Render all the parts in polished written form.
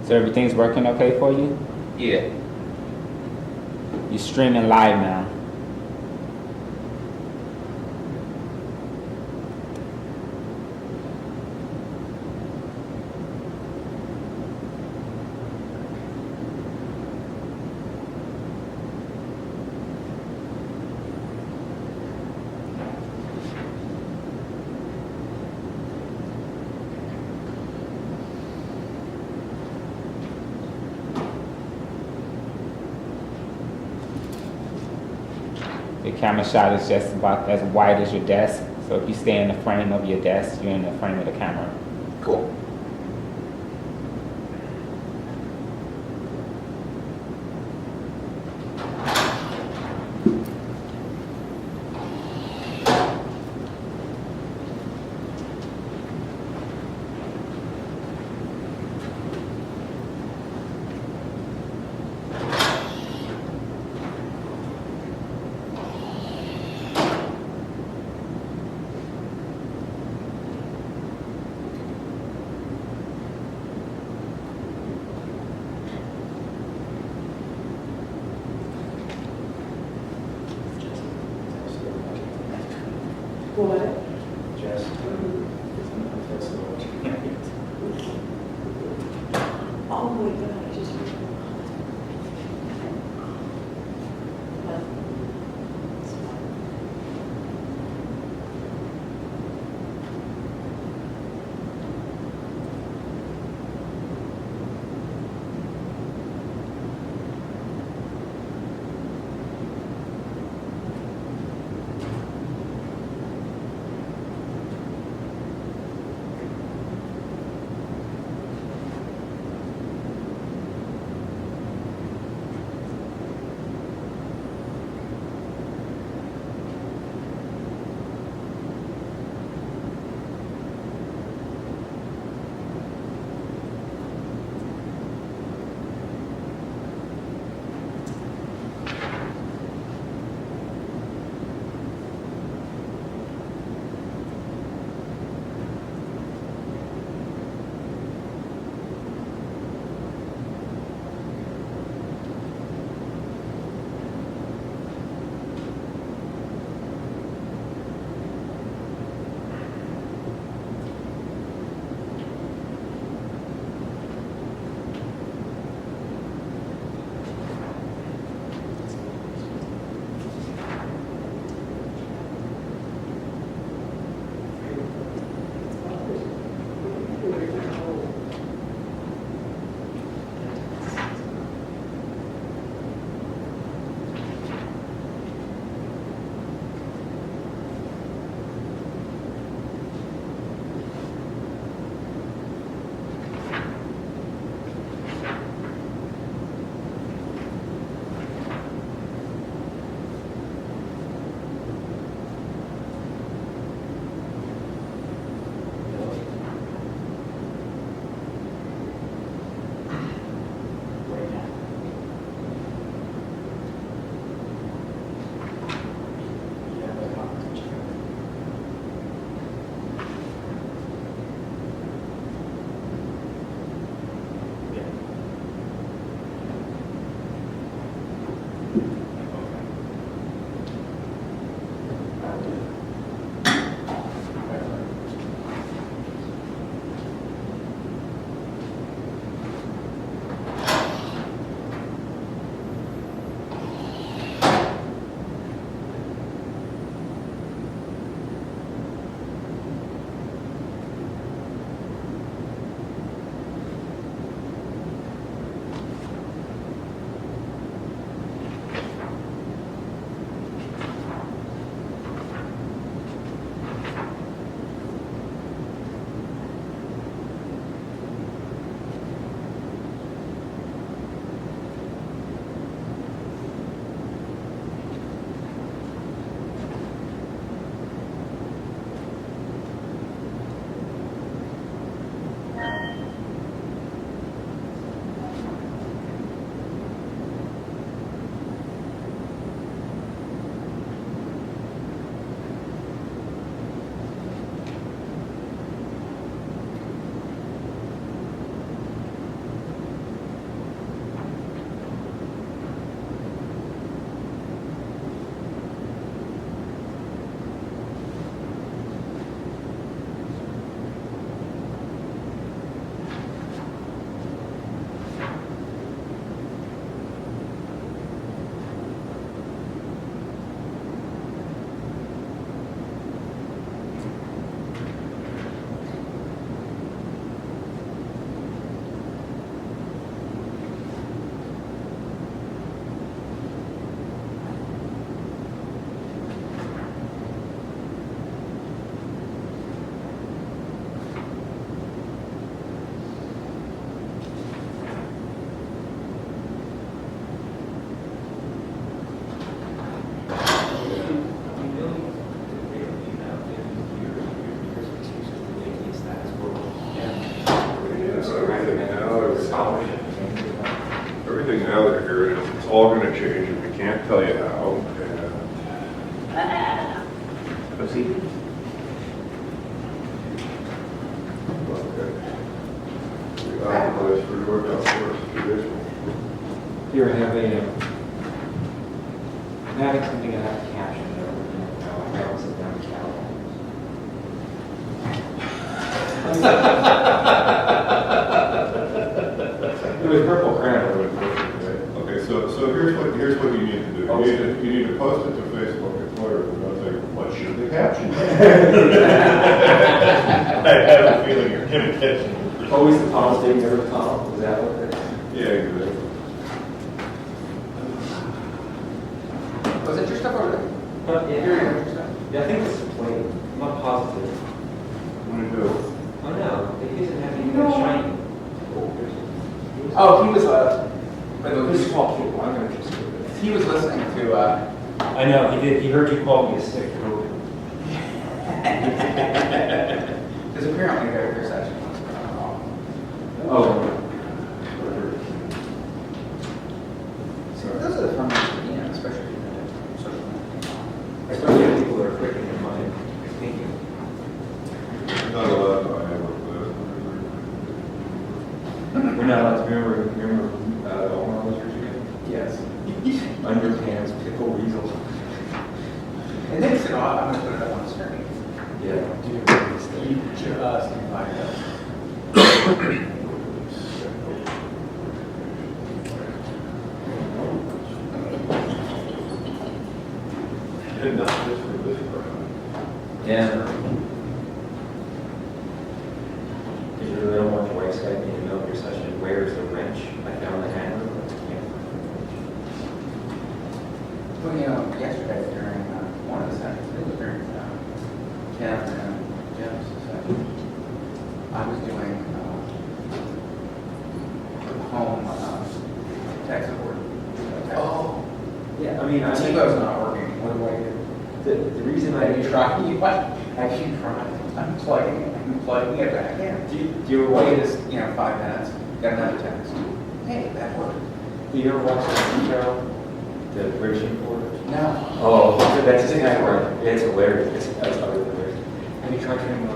So everything's working okay for you? Yeah. You're streaming live now. The camera shot is just about as wide as your desk. So if you stay in the frame of your desk, you're in the frame of the camera. Cool. What? Just Oh my God, I just. everything now that you're here, it's all gonna change, and we can't tell you how, and. Proceed. Okay. We optimize for doing outsourced traditional. Here, I have a, I'm having something I have to caption there. I was sit down It was purple crayon. Okay, so here's what you need to do. You need to post it to Facebook and Twitter, and I'll say, what should the caption be? I have a feeling you're gonna catch it. Always the Tom thing, never Tom. Is that what it is? Yeah, exactly. Was it your stuff over there? Yeah, I think this is plain. I'm not positive. What do you do? Oh no, it isn't having any shiny. Oh, he was, This is called cable. I'm gonna just do this. he was listening to, I know, he did. He heard you call me a stick. because apparently there's actually one. Oh. So those are the fun ones to be in, especially in the social media. Especially the people that are quick in their mind. Thinking. Not allowed to, I have a We're not allowed to remember all those years ago? Yes. Underpants, pickle weasel. And then, you know, I'm going to put it up on the screen. Yeah. You just can find it. And not just for this program. Yeah. Because you really don't want your wife Skype in the middle of your session. Where's the wrench? I found the hammer. Well, you know, yesterday during one of the sessions, it was during Ken and Jim's session, I was doing home tech support. Oh. Yeah, I mean, I think Tivo's not working. What do I do? the reason I Have you tried? Have you tried? I'm plugging it back in. do you ever Wait watch is, 5 minutes, got another text. Hey, that worked. do you ever watch the show, the British Importer? No. Oh, that's just kind of right. It's hilarious. That's utterly hilarious. Have you tried turning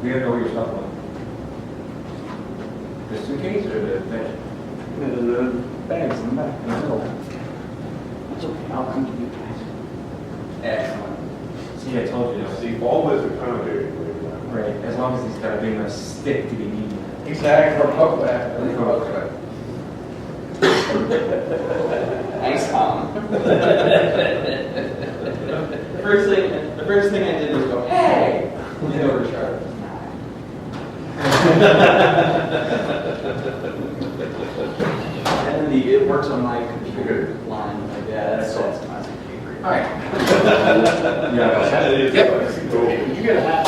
We don't know where your stuff went. The suitcase or the bench? The bags in the back, in the middle. It's okay, I'll come to you guys. Excellent. See, I told you. See, always accommodating. Right, as long as he's got a big enough stick to be needed. Exactly. Or poke back. Thanks, Tom. The first thing I did was go, hey! Get over to Charlotte. And it works on my computer line. Like, yeah, that's classic. All right. Yeah. Yep. You get a hat.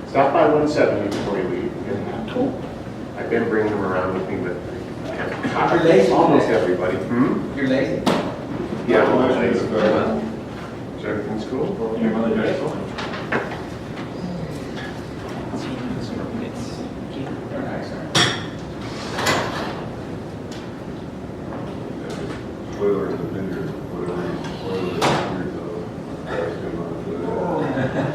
Stop by 170 before you leave. Get a hat. Cool. I've been bringing them around with me, but You're lazy. almost everybody. You're lazy. Yeah, I'm Well, lazy. it's, Is everything cool? Your mother does so much. Very nice, sir. Spoiler in the vineyard, whatever, spoiler in the vineyard, that's good enough for that.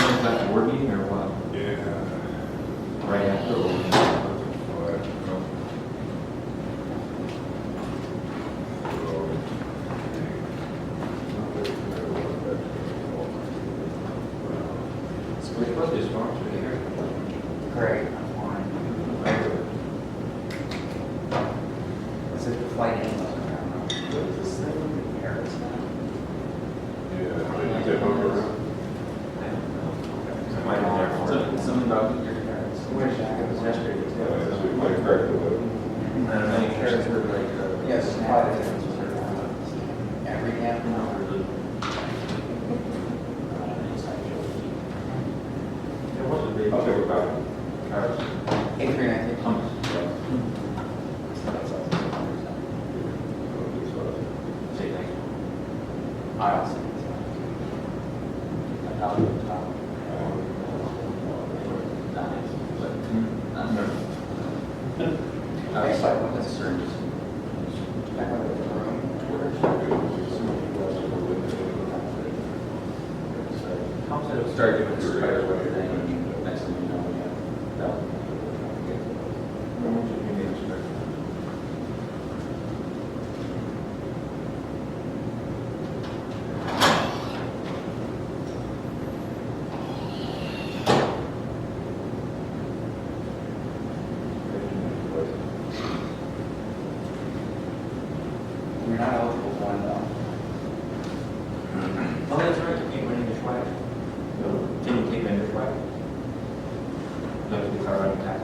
Is that a board meeting or what? Yeah. Right after. We're supposed to be strong here. Great. I'm fine. Is it the flight animals? What is this thing? Parrots now? Yeah, did you get home around? I don't know. I might have there for Something about your parrots. Where's Jack? It was yesterday. Yeah, so you might crack the whip. Many parrots were like, Yes, flight attendants. Every I'll send it. I'll do it. It's like one that's certain. Back over the room. Start doing this right away, then next thing you know, you're not eligible for one though. Oh, that's right, you can't win English way. Can you take English way? No, it's our own tax.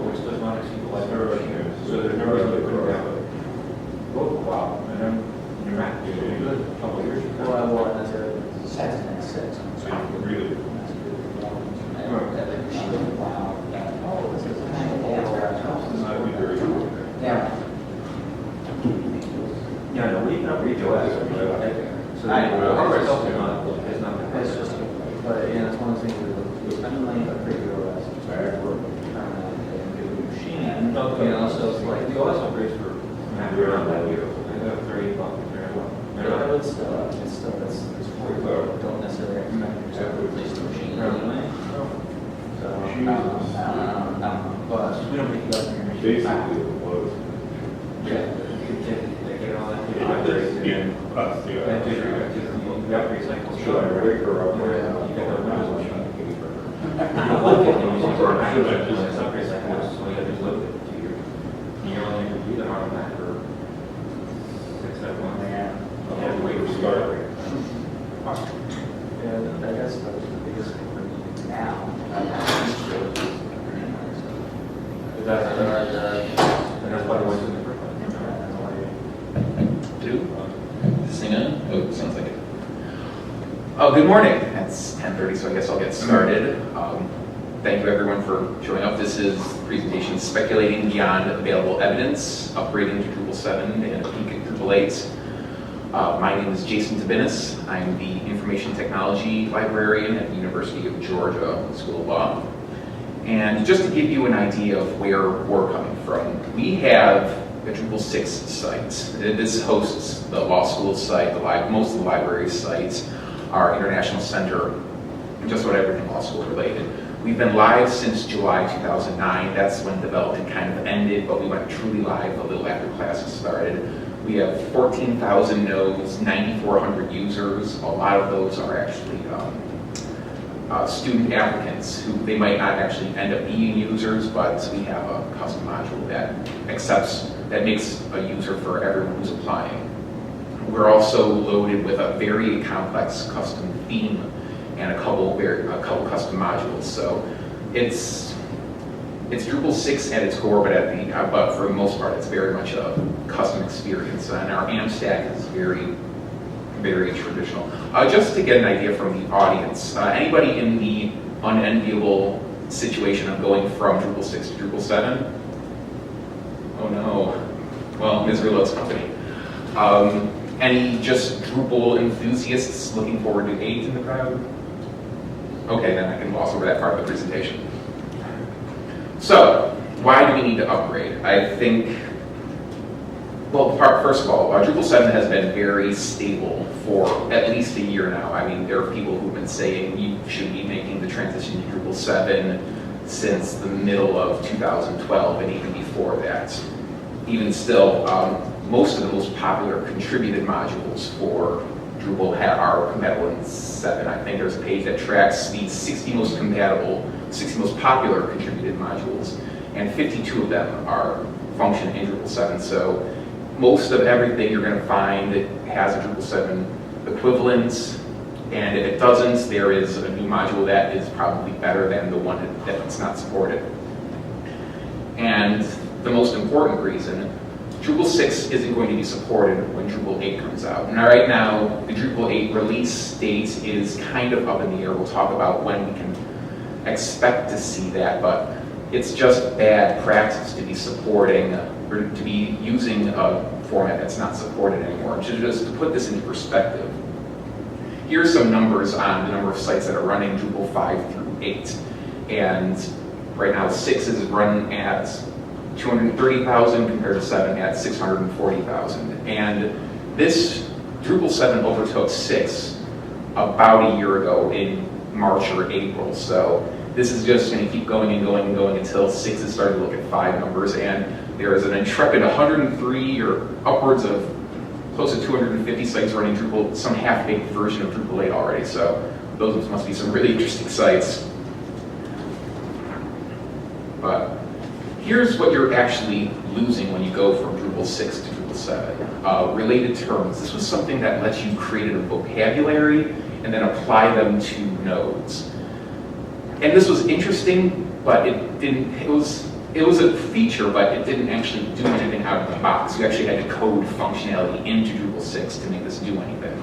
Which does not exceed the life expectancy. So there's no reason to put it down. Go for a while, and then you're not doing good a couple of years. Well, that's a next six. Really? That would be very good. Yeah. Yeah, no, we can read your ass. So the hardware itself is not been. It's just, but yeah, that's one of the things we're spending money on pretty good OS. And also, it's like, the OS upgrades for Mac around that year. They're $30 very well. But it's still, it's don't necessarily expect to replace the machine anyway. So, but we don't make that in your machine. Basically, it was. Yeah, they get all that. In us, And yeah. do the upgrade cycle. Should I wake her up? You get the Windows machine. You don't like it, then you use your Mac, it's upgrade cycle, so you have to live with it for 2 years. And you're only going to do that on a Mac for 6-7 months. You have to wait for start. Yeah, I guess that was the biggest thing for me now. And that's why it was in the first one. Is this thing on? Oh, sounds like it. Oh, good morning. It's 10:30, so I guess I'll get started. Thank you everyone for showing up. This is the presentation Speculating Beyond Available Evidence, Upgrading to Drupal 7 and a Peek at Drupal 8. My name is Jason Tabinis. I'm the Information Technology Librarian at the University of Georgia School of Law. And just to give you an idea of where we're coming from, we have a Drupal 6 site. This hosts the law school site, most of the library's sites, our international center, just about everything law school related. We've been live since July 2009. That's when development kind of ended, but we went truly live a little after classes started. We have 14,000 nodes, 9,400 users. A lot of those are actually student applicants who they might not actually end up being users, but we have a custom module that makes a user for everyone who's applying. We're also loaded with a very complex custom theme and a couple custom modules. So it's Drupal 6 at its core, but for the most part, it's very much a custom experience. And our AMP stack is very, very traditional. Just to get an idea from the audience, anybody in the unenviable situation of going from Drupal 6 to Drupal 7? Oh no. Well, misery loves company. Any just Drupal enthusiasts looking forward to 8 in the crowd? Okay, then I can gloss over that part of the presentation. So, why do we need to upgrade? I think, well, first of all, Drupal 7 has been very stable for at least a year now. I mean, there are people who've been saying you should be making the transition to Drupal 7 since the middle of 2012 and even before that. Even still, most of the most popular contributed modules for Drupal are compatible in 7. I think there's a page that tracks the 60 most popular contributed modules, and 52 of them function in Drupal 7. So most of everything you're going to find has a Drupal 7 equivalent, and if it doesn't, there is a new module that is probably better than the one that's not supported. And the most important reason, Drupal 6 isn't going to be supported when Drupal 8 comes out. Now, right now, the Drupal 8 release date is kind of up in the air. We'll talk about when we can expect to see that, but it's just bad practice to be supporting, or to be using a format that's not supported anymore. Just to put this into perspective, here's some numbers on the number of sites that are running Drupal 5 through 8. And right now, 6 is running at 230,000 compared to 7 at 640,000. And this Drupal 7 overtook 6 about a year ago in March or April. So this is just going to keep going and going and going until 6 is starting to look at 5 numbers. And there is an intrepid 103 or upwards of close to 250 sites running Drupal, some half-baked version of Drupal 8 already. So those must be some really interesting sites. But here's what you're actually losing when you go from Drupal 6 to Drupal 7. Related terms. This was something that lets you create a vocabulary and then apply them to nodes. And this was interesting, but it didn't, it was a feature, but it didn't actually do anything out of the box. You actually had to code functionality into Drupal 6 to make this do anything.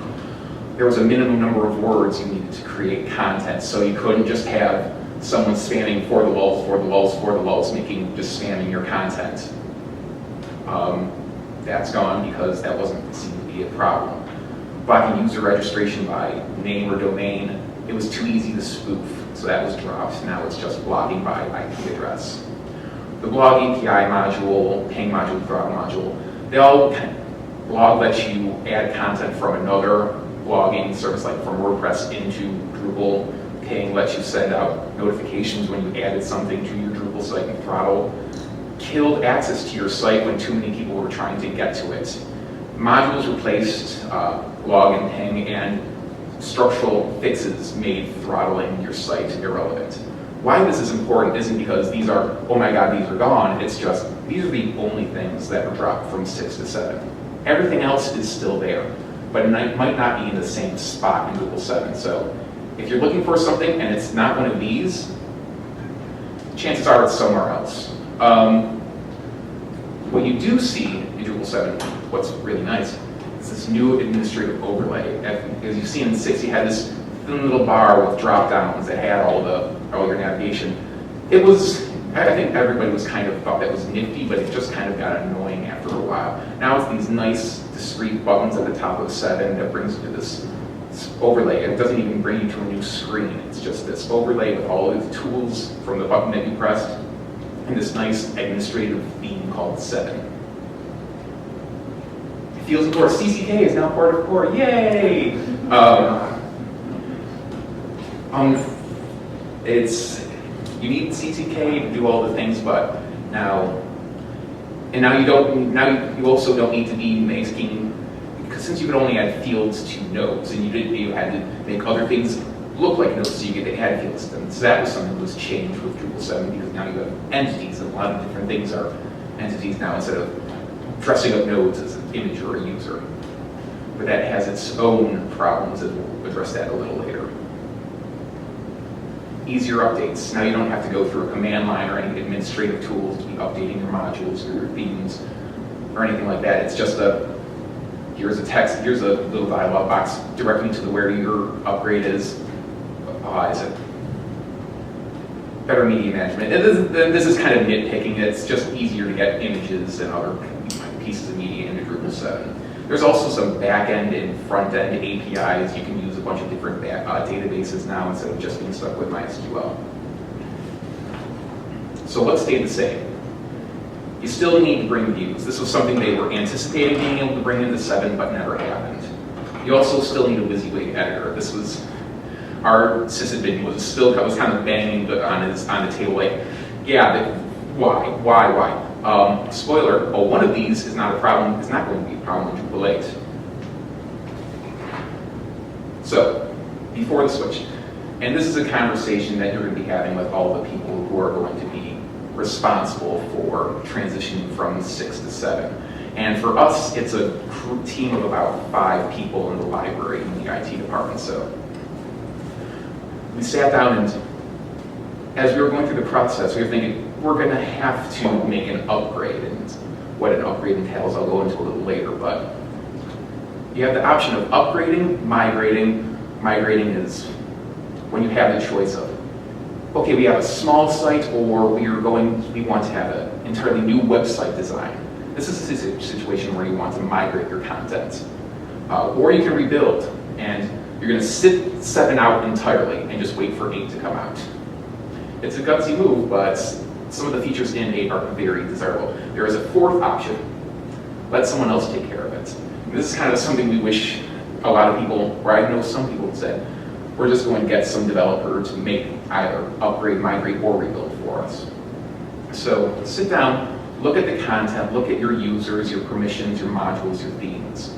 There was a minimum number of words you needed to create content, so you couldn't just have someone spamming for the lulz, for the lulz, for the lulz, just spamming your content. That's gone because that wasn't seen to be a problem. Blocking user registration by name or domain, it was too easy to spoof, so that was dropped. Now it's just blocking by IP address. The blog API module, ping module, throttle module, they all blog lets you add content from another blogging service, like from WordPress into Drupal. Ping lets you send out notifications when you added something to your Drupal site, and throttle killed access to your site when too many people were trying to get to it. Modules replaced blog and ping, and structural fixes made throttling your site irrelevant. Why this is important isn't because these are, oh my god, these are gone. It's just, these are the only things that were dropped from 6 to 7. Everything else is still there, but it might not be in the same spot in Drupal 7. So if you're looking for something and it's not one of these, chances are it's somewhere else. What you do see in Drupal 7, what's really nice, is this new administrative overlay. As you see in 6, you had this thin little bar with drop downs that had all your navigation. It was, I think everybody was kind of thought that was nifty, but it just kind of got annoying after a while. Now it's these nice discrete buttons at the top of 7 that brings you to this overlay. It doesn't even bring you to a new screen. It's just this overlay with all of the tools from the button that you pressed and this nice administrative theme called 7. It feels of course, CCK is now part of core, yay! You need CCK to do all the things, but now you also don't need to be making, because since you could only add fields to nodes, and you had to make other things look like nodes, so you get to add fields to them. So that was something that was changed with Drupal 7, because now you have entities, and a lot of different things are entities now instead of dressing up nodes as an image or a user. But that has its own problems, and we'll address that a little later. Easier updates. Now you don't have to go through a command line or any administrative tools to be updating your modules or your themes or anything like that. It's just here's a text, here's a little dialog box directing to where your upgrade is. Is it better media management? This is kind of nitpicking. It's just easier to get images and other pieces of media into Drupal 7. There's also some back-end and front-end APIs. You can use a bunch of different databases now instead of just being stuck with MySQL. So what stayed the same? You still need to bring views. This was something they were anticipating being able to bring into 7, but never happened. You also still need a WYSIWYG editor. This was, our sysadmin was kind of banging on the table like, yeah, why? Spoiler, one of these is not a problem, is not going to be a problem in Drupal 8. So, before the switch, and this is a conversation that you're going to be having with all the people who are going to be responsible for transitioning from 6 to 7. And for us, it's a team of about 5 people in the library in the IT department. So we sat down, and as we were going through the process, we were thinking, we're going to have to make an upgrade. And what an upgrade entails, I'll go into a little later. But you have the option of upgrading, migrating. Migrating is when you have the choice of, okay, we have a small site, or we want to have an entirely new website design. This is a situation where you want to migrate your content. Or you can rebuild, and you're going to sit 7 out entirely and just wait for 8 to come out. It's a gutsy move, but some of the features in 8 are very desirable. There is a 4th option. Let someone else take care of it. This is kind of something we wish a lot of people, or I know some people said, we're just going to get some developer to make either upgrade, migrate, or rebuild for us. So sit down, look at the content, look at your users, your permissions, your modules, your themes,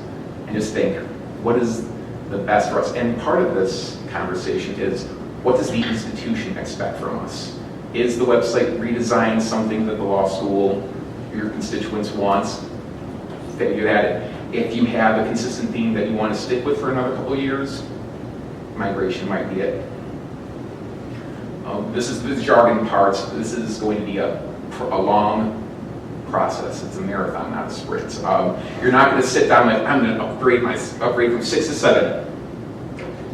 and just think, what is the best for us? And part of this conversation is, what does the institution expect from us? Is the website redesign something that the law school, your constituents wants? Figure that in. If you have a consistent theme that you want to stick with for another couple of years, migration might be it. This is the jargon part. This is going to be a long process. It's a marathon, not a sprint. You're not going to sit down like, I'm going to upgrade from 6 to 7.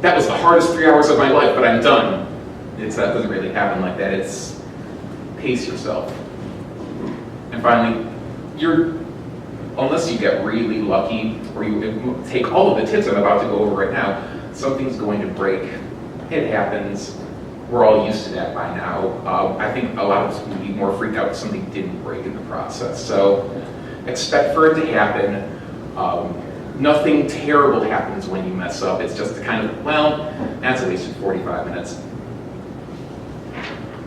That was the hardest 3 hours of my life, but I'm done. That doesn't really happen like that. It's pace yourself. And finally, unless you get really lucky, or you take all of the tips I'm about to go over right now, something's going to break. It happens. We're all used to that by now. I think a lot of us would be more freaked out if something didn't break in the process. So expect for it to happen. Nothing terrible happens when you mess up. It's just a kind of, well, that's a waste of 45 minutes.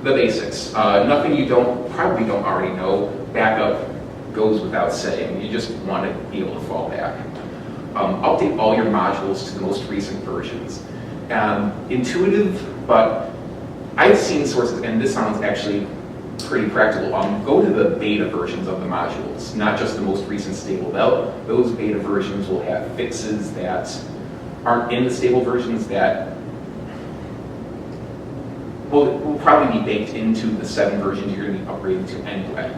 The basics. Nothing you probably don't already know. Backup goes without saying. You just want to be able to fall back. Update all your modules to the most recent versions. Intuitive, but I've seen sources, and this sounds actually pretty practical. Go to the beta versions of the modules, not just the most recent stable. Those beta versions will have fixes that aren't in the stable versions that will probably be baked into the 7 versions you're going to be upgrading to anyway.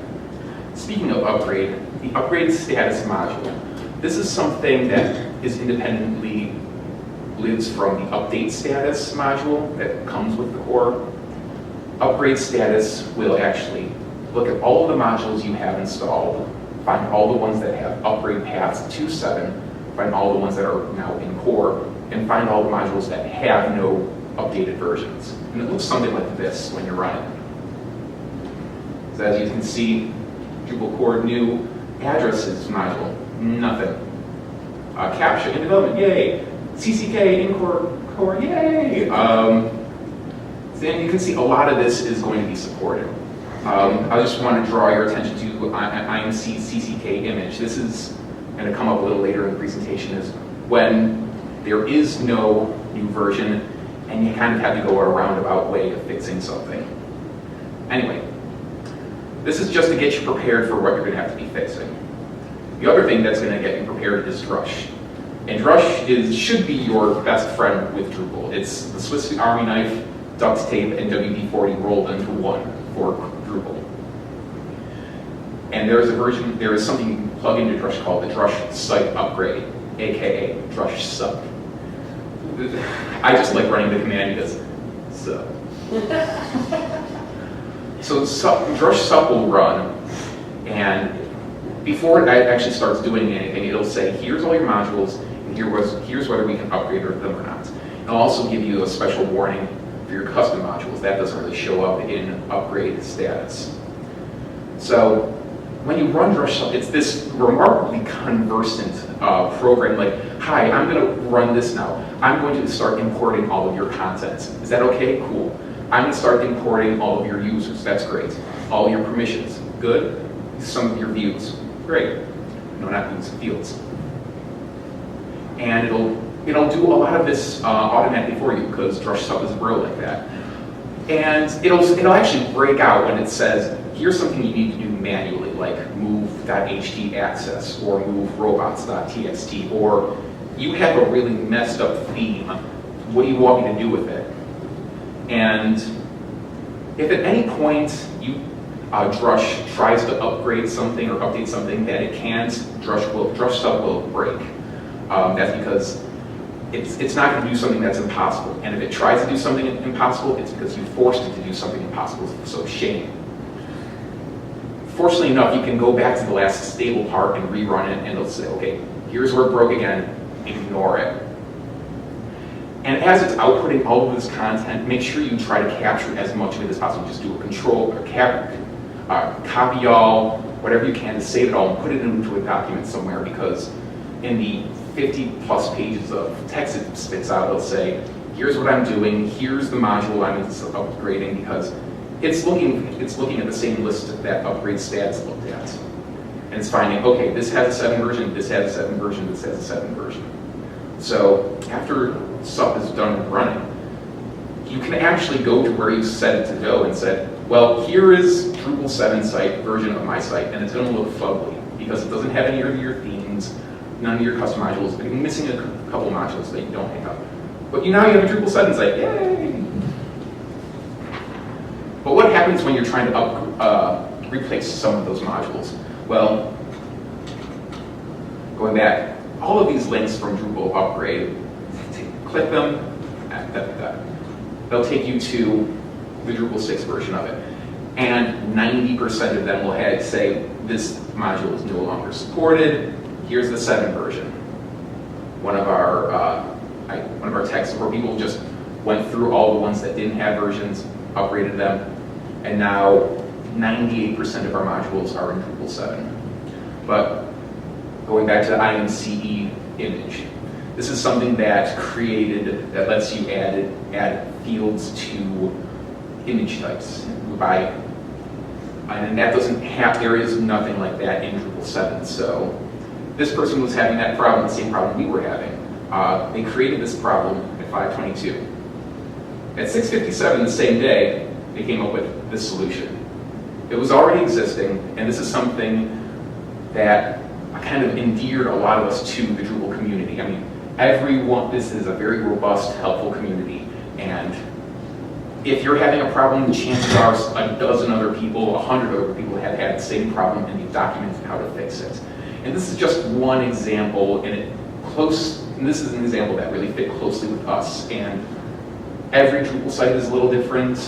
Speaking of upgrade, the upgrade status module. This is something that is independently lives from the update status module that comes with the core. Upgrade status will actually look at all of the modules you have installed, find all the ones that have upgrade paths to 7, find all the ones that are now in core, and find all the modules that have no updated versions. And it looks something like this when you're running. So as you can see, Drupal core new addresses module, nothing. Capture in development, yay. CCK in core, yay. Then you can see a lot of this is going to be supported. I just want to draw your attention to IMC CCK image. This is going to come up a little later in the presentation, is when there is no new version and you kind of have to go a roundabout way of fixing something. Anyway, this is just to get you prepared for what you're going to have to be fixing. The other thing that's going to get you prepared is Drush. And Drush should be your best friend with Drupal. It's the Swiss Army knife, duct tape, and WD-40 rolled into one for Drupal. And there is something you can plug into Drush called the Drush Site Upgrade, aka Drush Sub. I just like running the command because sub. So Drush Sub will run, and before it actually starts doing anything, it'll say, here's all your modules, and here's whether we can upgrade them or not. It'll also give you a special warning for your custom modules. That doesn't really show up in upgrade status. So when you run Drush Sub, it's this remarkably conversant program, like, hi, I'm going to run this now. I'm going to start importing all of your content. Is that okay? Cool. I'm going to start importing all of your users. That's great. All your permissions. Good. Some of your views. Great. No, not views, fields. And it'll do a lot of this automatically for you because Drush Sub is bro like that. And it'll actually break out when it says, here's something you need to do manually, like move move.ht access or move robots.txt, or you have a really messed up theme. What do you want me to do with it? And if at any point you Drush tries to upgrade something or update something that it can't, Drush sub will break. That's because it's not going to do something that's impossible. And if it tries to do something impossible, it's because you forced it to do something impossible, so shame. Fortunately enough, you can go back to the last stable part and rerun it, and it'll say, okay, here's where it broke again, ignore it. And as it's outputting all of this content, make sure you try to capture as much of it as possible. Just do a control, or copy all, whatever you can to save it all and put it into a document somewhere, because in the 50 plus pages of text it spits out, it'll say, here's what I'm doing, here's the module I'm upgrading, because it's looking at the same list that upgrade stats looked at. And it's finding, okay, this has a 7 version, this has a 7 version, this has a 7 version. So after SUP is done running, you can actually go to where you set it to go and said, well, here is Drupal 7 site version of my site, and it's going to look fugly because it doesn't have any of your themes, none of your custom modules, but you're missing a couple of modules that you don't have. But now you have a Drupal 7 site, yay! But what happens when you're trying to replace some of those modules? Well, going back, all of these links from Drupal upgrade, click them, they'll take you to the Drupal 6 version of it. And 90% of them will say, this module is no longer supported, here's the 7 version. One of our texts where people just went through all the ones that didn't have versions, upgraded them, and now 98% of our modules are in Drupal 7. But going back to the IMCE image, this is something that lets you add fields to image types and that doesn't have, there is nothing like that in Drupal 7. So this person was having that problem, the same problem we were having. They created this problem at 5:22. At 6:57 the same day, they came up with this solution. It was already existing, and this is something that kind of endeared a lot of us to the Drupal community. I mean, this is a very robust, helpful community, and if you're having a problem, chances are a dozen other people, 100 other people have had the same problem, and you've documented how to fix it. And this is just one example, and this is an example that really fit closely with us. And every Drupal site is a little different,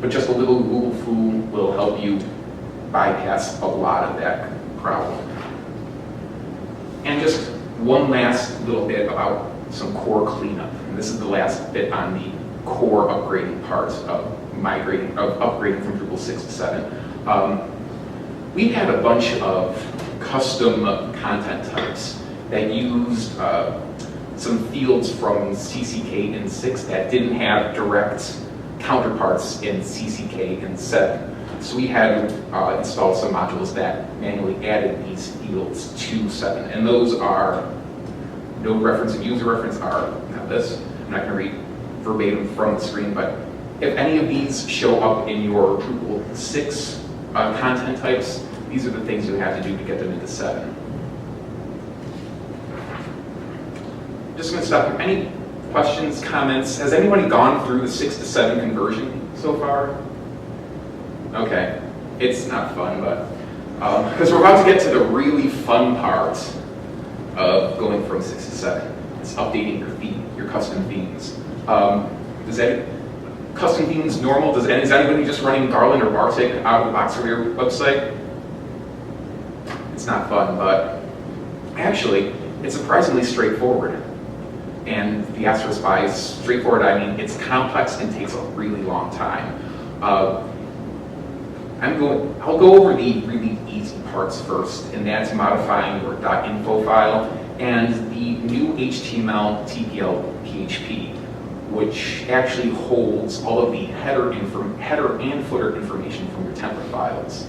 but just a little Google foo will help you bypass a lot of that problem. And just one last little bit about some core cleanup. And this is the last bit on the core upgrading part of upgrading from Drupal 6 to 7. We had a bunch of custom content types that used some fields from CCK in 6 that didn't have direct counterparts in CCK in 7. So we had to install some modules that manually added these fields to 7. And those are node reference and user reference are, not this, I'm not going to read verbatim from the screen, but if any of these show up in your Drupal 6 content types, these are the things you have to do to get them into 7. Just going to stop here. Any questions, comments? Has anybody gone through the 6 to 7 conversion so far? Okay, it's not fun, but because we're about to get to the really fun part of going from 6 to 7. It's updating your theme, your custom themes. Custom themes normal? Is anybody just running Garland or Bartik out of the box of your website? It's not fun, but actually, it's surprisingly straightforward. And the asterisk by straightforward, I mean it's complex and takes a really long time. I'll go over the really easy parts first, and that's modifying your .info file and the new HTML TPL PHP, which actually holds all of the header and footer information from your template files.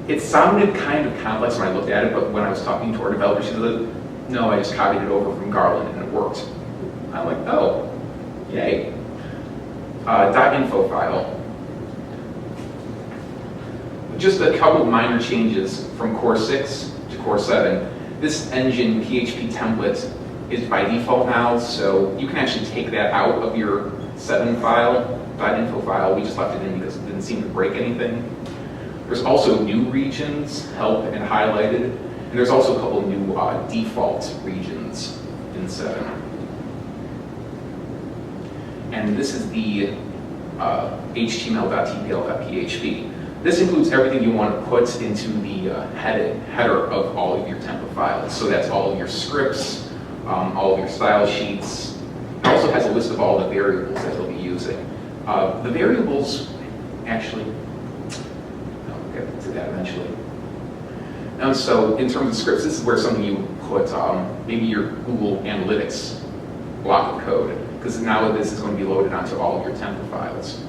It sounded kind of complex when I looked at it, but when I was talking to our developer, she said, no, I just copied it over from Garland and it worked. I'm like, oh, yay. .info file. Just a couple of minor changes from Core 6 to Core 7. This engine PHP template is by default now, so you can actually take that out of your 7 file, .info file. We just left it in because it didn't seem to break anything. There's also new regions, help and highlighted, and there's also a couple of new default regions in 7. And this is the html.tpl.php. This includes everything you want to put into the header of all of your template files. So that's all of your scripts, all of your style sheets. It also has a list of all the variables that you'll be using. The variables, actually, I'll get to that eventually. And so in terms of scripts, this is where something you put maybe your Google Analytics block of code, because now this is going to be loaded onto all of your template files.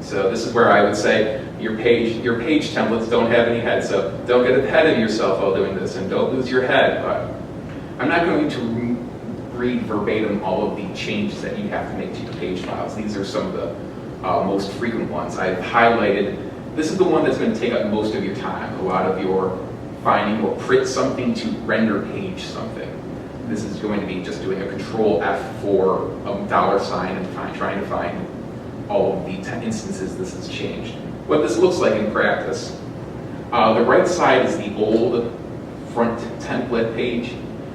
So this is where I would say your page templates don't have any heads, so don't get ahead of yourself while doing this, and don't lose your head. But I'm not going to read verbatim all of the changes that you have to make to your page files. These are some of the most frequent ones. I've highlighted. This is the one that's going to take up most of your time. A lot of your finding or print something to render page something. This is going to be just doing a Control F for a $sign and trying to find all of the instances this has changed. What this looks like in practice, the right side is the old front template page,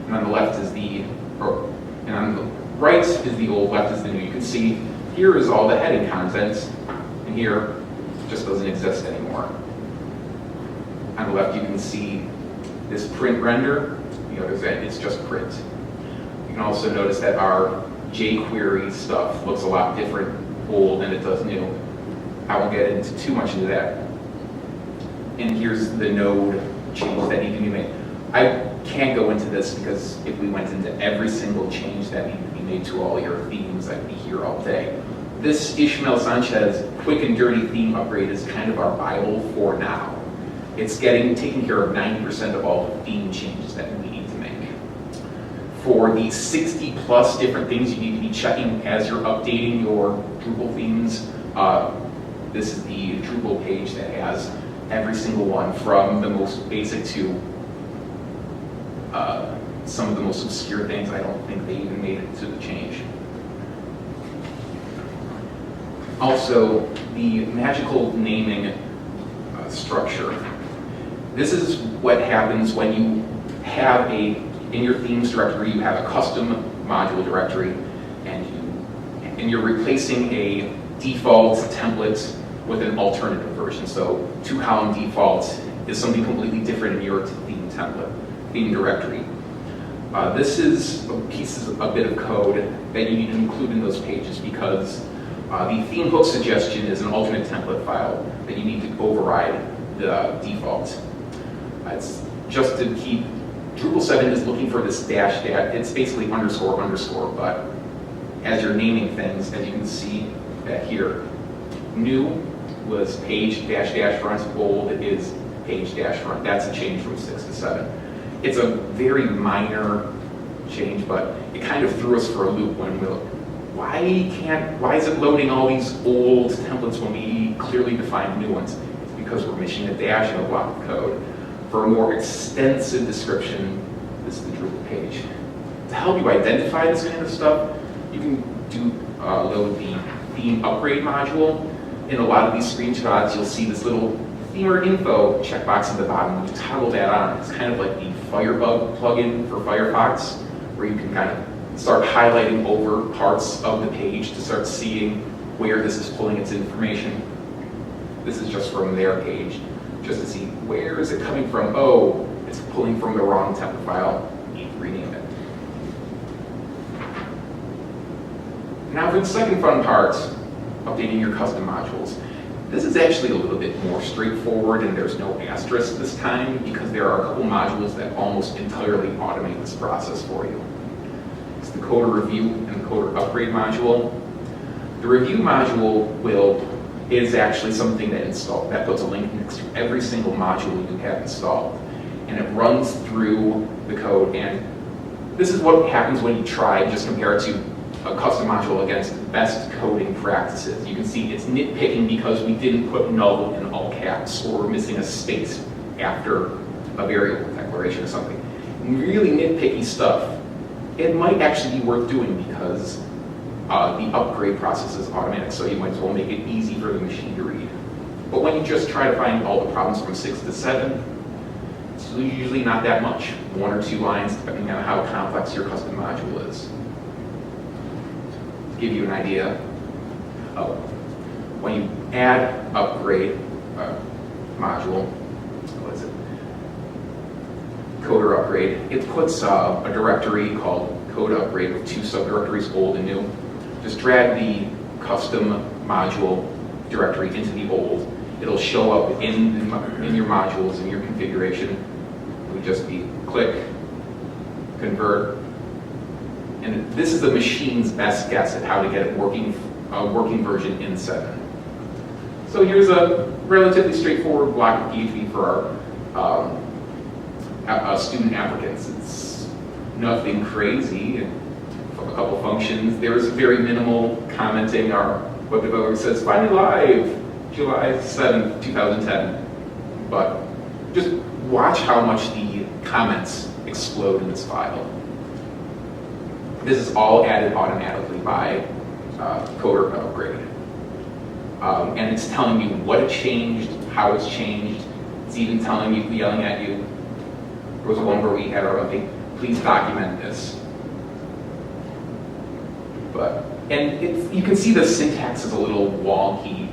and on the left is and on the right is the old, left is the new. You can see here is all the heading content, and here it just doesn't exist anymore. On the left you can see this print render, the other side it's just print. You can also notice that our jQuery stuff looks a lot different old than it does new. I won't get into too much into that. And here's the node change that need to be made. I can't go into this because if we went into every single change that needed to be made to all your themes, I'd be here all day. This Ishmael Sanchez quick and dirty theme upgrade is kind of our Bible for now. It's taking care of 90% of all the theme changes that we need to make. For the 60 plus different things you need to be checking as you're updating your Drupal themes, this is the Drupal page that has every single one from the most basic to some of the most obscure things. I don't think they even made it to the change. Also, the magical naming structure. This is what happens when you have in your themes directory, you have a custom module directory, and you're replacing a default template with an alternative version. So 2-column default is something completely different in your theme template, theme directory. This is a bit of code that you need to include in those pages because the theme hook suggestion is an alternate template file that you need to override the default. It's just to keep, Drupal 7 is looking for this dash, it's basically underscore, but as you're naming things, as you can see that here, new was page dash front, old is page dash front. That's a change from 6 to 7. It's a very minor change, but it kind of threw us for a loop when why is it loading all these old templates when we clearly defined new ones? It's because we're missing a dash in a block of code. For a more extensive description, this is the Drupal page. To help you identify this kind of stuff, you can load the theme upgrade module. In a lot of these screenshots, you'll see this little themer info checkbox at the bottom. When you toggle that on, it's kind of like the Firebug plugin for Firefox, where you can kind of start highlighting over parts of the page to start seeing where this is pulling its information. This is just from their page, just to see where is it coming from. Oh, it's pulling from the wrong template file. You need to rename it. Now for the second fun part, updating your custom modules. This is actually a little bit more straightforward, and there's no asterisk this time because there are a couple modules that almost entirely automate this process for you. It's the coder review and the coder upgrade module. The review module is actually something that puts a link next to every single module you have installed, and it runs through the code. And this is what happens when you try, just compare it to a custom module against best coding practices. You can see it's nitpicking because we didn't put null in all caps, or we're missing a space after a variable declaration or something. Really nitpicky stuff. It might actually be worth doing because the upgrade process is automatic, so you might as well make it easy for the machine to read. But when you just try to find all the problems from 6 to 7, it's usually not that much. 1 or 2 lines, depending on how complex your custom module is. To give you an idea, when you add upgrade module, what is it? Coder upgrade, it puts a directory called code upgrade with 2 subdirectories, old and new. Just drag the custom module directory into the old. It'll show up in your modules, in your configuration. It would just be click, convert, and this is the machine's best guess at how to get a working version in 7. So here's a relatively straightforward block of PHP for our student applicants. It's nothing crazy. A couple functions. There's very minimal commenting. Our web developer says, finally live, July 7th, 2010. But just watch how much the comments explode in this file. This is all added automatically by coder upgrade. And it's telling you what it changed, how it's changed. It's even telling you, yelling at you. There was one where we had our thing, please document this. And you can see the syntax is a little wonky.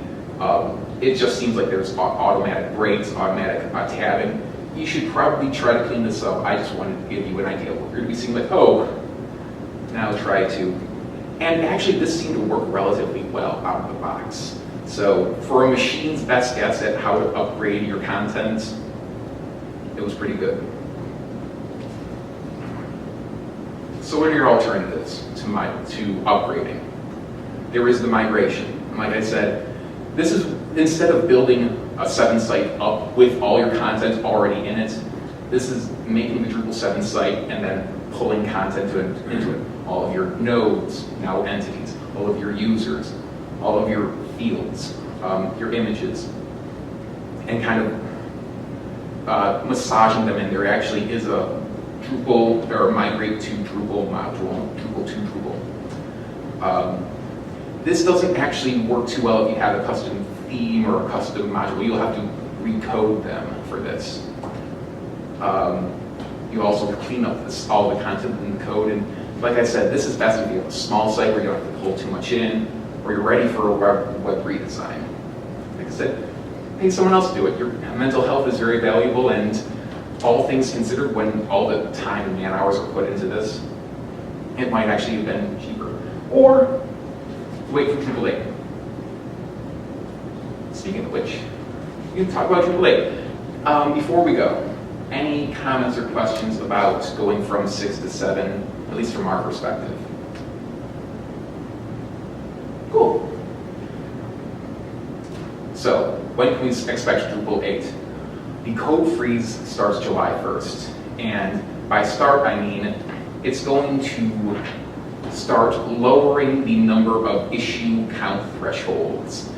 It just seems like there's automatic breaks, automatic tabbing. You should probably try to clean this up. I just wanted to give you an idea of what you're going to be seeing, like, oh, now try to. And actually, this seemed to work relatively well out of the box. So for a machine's best guess at how to upgrade your content, it was pretty good. So what are your alternatives to upgrading? There is the migration. And like I said, this is, instead of building a 7 site up with all your content already in it, this is making the Drupal 7 site and then pulling content into it. All of your nodes, now entities, all of your users, all of your fields, your images, and kind of massaging them in. There actually is a Drupal, or migrate to Drupal module, Drupal to Drupal. This doesn't actually work too well if you have a custom theme or a custom module. You'll have to recode them for this. You also clean up all the content in the code. And like I said, this is best if you have a small site where you don't have to pull too much in, or you're ready for a web redesign. Like I said, pay someone else to do it. Your mental health is very valuable, and all things considered, when all the time and man hours are put into this, it might actually have been cheaper. Or wait for Drupal 8. Speaking of which, you can talk about Drupal 8. Before we go, any comments or questions about going from 6 to 7, at least from our perspective? Cool. So, when can we expect Drupal 8? The code freeze starts July 1st. And by start, I mean it's going to start lowering the number of issue count thresholds.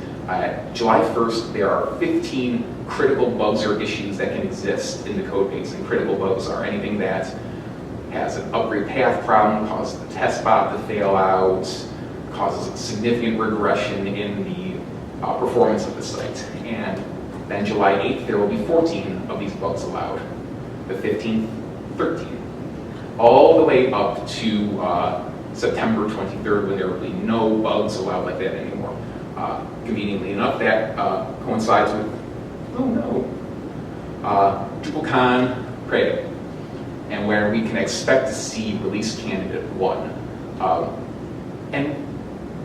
July 1st, there are 15 critical bugs or issues that can exist in the code base. And critical bugs are anything that has an upgrade path problem, causes the test bot to fail out, causes significant regression in the performance of the site. And then July 8th, there will be 14 of these bugs allowed. The 15th, 13. All the way up to September 23rd, when there will be no bugs allowed like that anymore. Conveniently enough, that coincides with, DrupalCon Prague, and where we can expect to see release candidate 1. And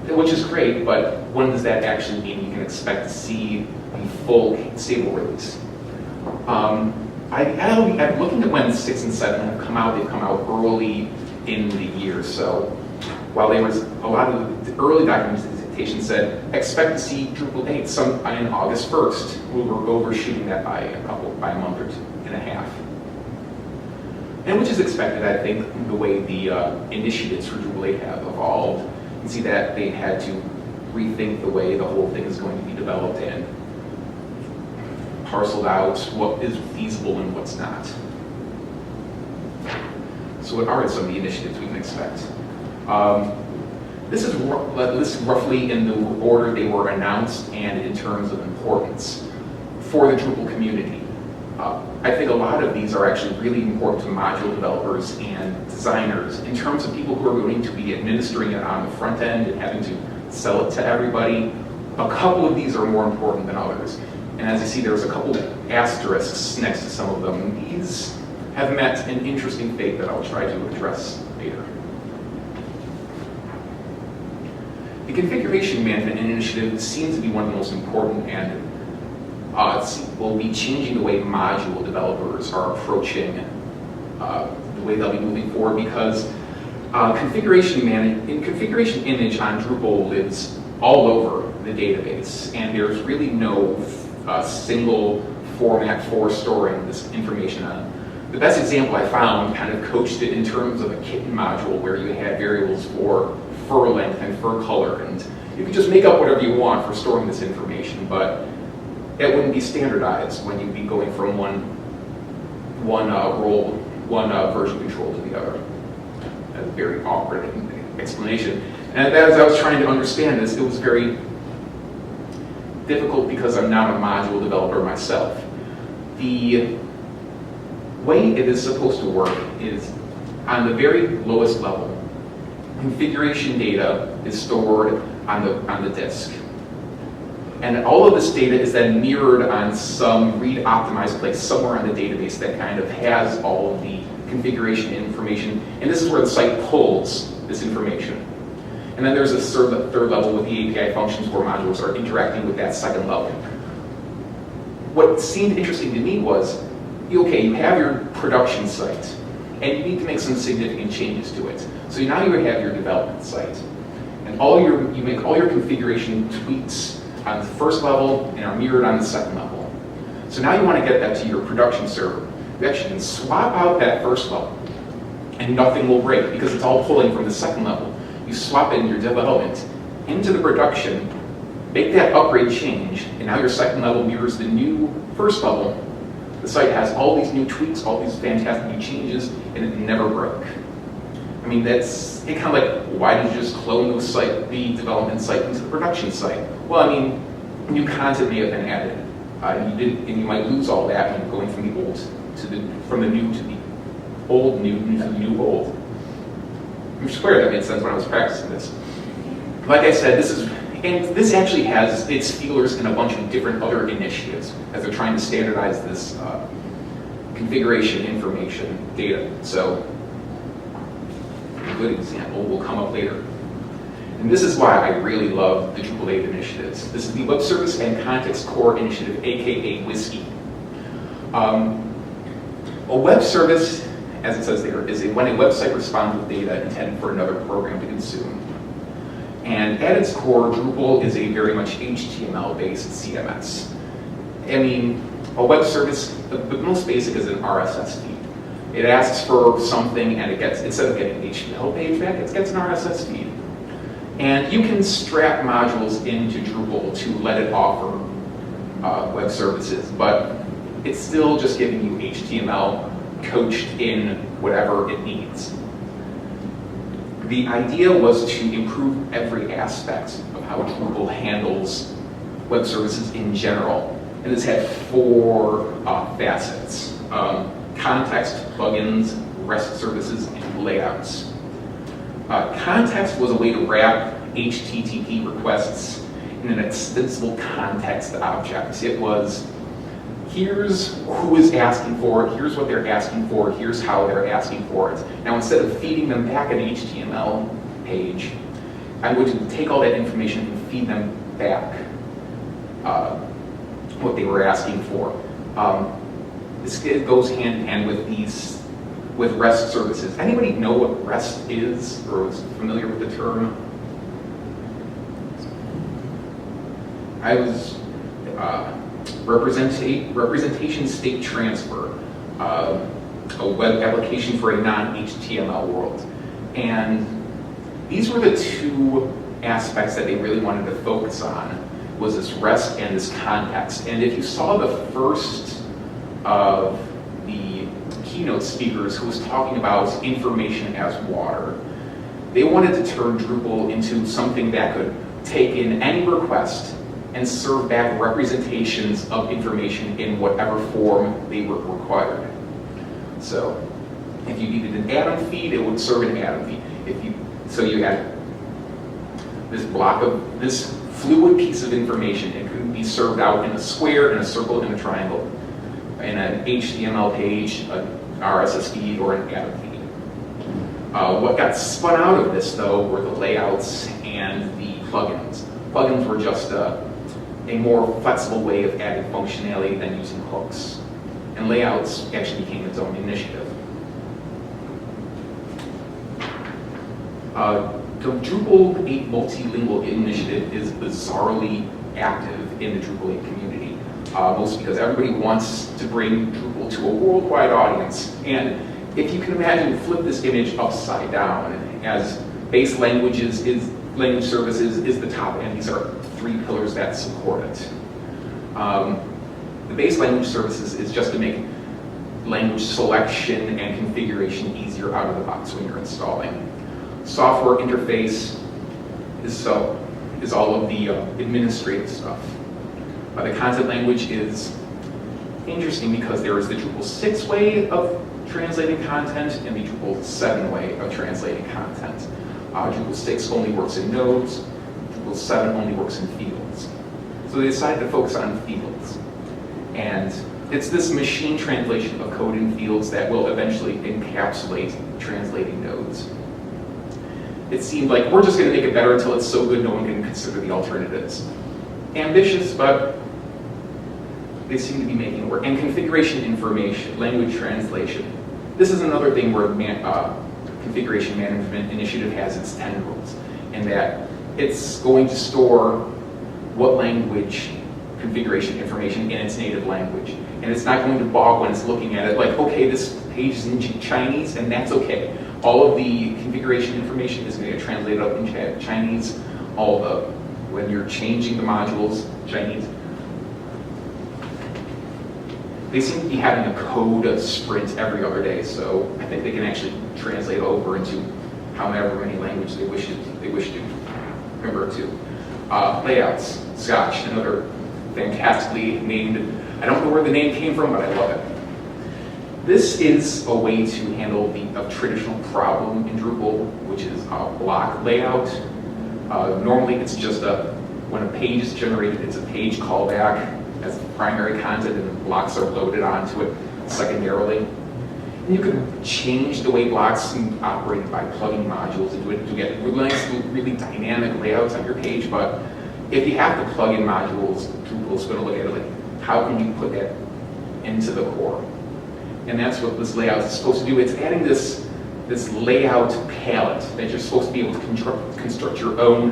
which is great, but when does that actually mean you can expect to see the full stable release? I'm looking at when 6 and 7 have come out. They've come out early in the year, so while there was a lot of the early documentation said expect to see Drupal 8 in August 1st, we were overshooting that by a month or 2.5. And which is expected, I think, the way the initiatives for Drupal 8 have evolved. can see that they had to rethink the way the whole thing is going to be developed and parceled out what is feasible and what's not. So what are some of the initiatives we can expect? This is roughly in the order they were announced and in terms of importance for the Drupal community. I think a lot of these are actually really important to module developers and designers in terms of people who are going to be administering it on the front end and having to sell it to everybody. A couple of these are more important than others. And as you see, there's a couple asterisks next to some of them. These have met an interesting fate that I'll try to address later. The configuration management initiative seems to be one of the most important, and will be changing the way module developers are approaching the way they'll be moving forward, because configuration image on Drupal lives all over the database, and there's really no single format for storing this information on. The best example I found kind of coached it in terms of a kitten module where you had variables for fur length and fur color, and you could just make up whatever you want for storing this information, but it wouldn't be standardized when you'd be going from one version control to the other. That's a very awkward explanation. And as I was trying to understand this, it was very difficult because I'm not a module developer myself. The way it is supposed to work is on the very lowest level. Configuration data is stored on the disk. And all of this data is then mirrored on some read-optimized place somewhere on the database that kind of has all of the configuration information. And this is where the site pulls this information. And then there's a third level with the API functions where modules are interacting with that second level. What seemed interesting to me was, okay, you have your production site, and you need to make some significant changes to it. So now you have your development site. And you make all your configuration tweaks on the first level and are mirrored on the second level. So now you want to get that to your production server. You actually can swap out that first level and nothing will break because it's all pulling from the second level. You swap in your development into the production, make that upgrade change, and now your second level mirrors the new first level. The site has all these new tweaks, all these fantastic new changes, and it never broke. I mean, that's it kind of like, why did you just clone the development site into the production site? Well, I mean, new content may have been added, and you might lose all that when you're going from the old from the new to the old, new to the new old. I'm sure that made sense when I was practicing this. Like I said, this actually has its feelers in a bunch of different other initiatives as they're trying to standardize this configuration information data. So a good example will come up later. And this is why I really love the Drupal 8 initiatives. This is the Web Service and Context Core Initiative, aka WSCI. A web service, as it says there, is when a website responds with data intended for another program to consume. And at its core, Drupal is a very much HTML-based CMS. I mean, a web service, the most basic is an RSS feed. It asks for something and it gets, instead of getting an HTML page back, it gets an RSS feed. And you can strap modules into Drupal to let it offer web services, but it's still just giving you HTML coached in whatever it needs. The idea was to improve every aspect of how Drupal handles web services in general. And this had four facets: context, plugins, REST services, and layouts. Context was a way to wrap HTTP requests in an extensible context object. It was, here's who is asking for it, here's what they're asking for, here's how they're asking for it. Now, instead of feeding them back an HTML page, I'm going to take all that information and feed them back what they were asking for. This goes hand in hand with REST services. Anybody know what REST is, or is familiar with the term? I was representation state transfer, a web application for a non-HTML world. And these were the two aspects that they really wanted to focus on, was this REST and this context. And if you saw the first of the keynote speakers who was talking about information as water, they wanted to turn Drupal into something that could take in any request and serve back representations of information in whatever form they were required. So if you needed an atom feed, it would serve an atom feed. So you had this block of this fluid piece of information. It could be served out in a square, in a circle, in a triangle, in an HTML page, an RSS feed, or an atom feed. What got spun out of this, though, were the layouts and the plugins. Plugins were just a more flexible way of adding functionality than using hooks. And layouts actually became its own initiative. The Drupal 8 Multilingual Initiative is bizarrely active in the Drupal 8 community, mostly because everybody wants to bring Drupal to a worldwide audience. And if you can imagine, flip this image upside down, as base languages language services is the top, and these are 3 pillars that support it. The base language services is just to make language selection and configuration easier out of the box when you're installing. Software interface is all of the administrative stuff. The content language is interesting because there is the Drupal 6 way of translating content and the Drupal 7 way of translating content. Drupal 6 only works in nodes, Drupal 7 only works in fields. So they decided to focus on fields. And it's this machine translation of code in fields that will eventually encapsulate translating nodes. It seemed like we're just going to make it better until it's so good no one can consider the alternatives. Ambitious, but they seem to be making it work. And configuration information, language translation. This is another thing where Configuration Management Initiative has its tendrils, in that it's going to store what language configuration information in its native language. And it's not going to bog when it's looking at it like, okay, this page is in Chinese, and that's okay. All of the configuration information is going to get translated up in Chinese. When you're changing the modules, Chinese. They seem to be having a code sprint every other day, so I think they can actually translate over into however many languages they wish to convert to. Layouts, Scotch, another fantastically named. I don't know where the name came from, but I love it. This is a way to handle a traditional problem in Drupal, which is a block layout. Normally it's just when a page is generated, it's a page callback as primary content and the blocks are loaded onto it secondarily. And you can change the way blocks are operated by plugging modules into it to get really dynamic layouts on your page, but if you have to plug in modules, Drupal's going to look at it like, how can you put that into the core? And that's what this layout is supposed to do. It's adding this layout palette that you're supposed to be able to construct your own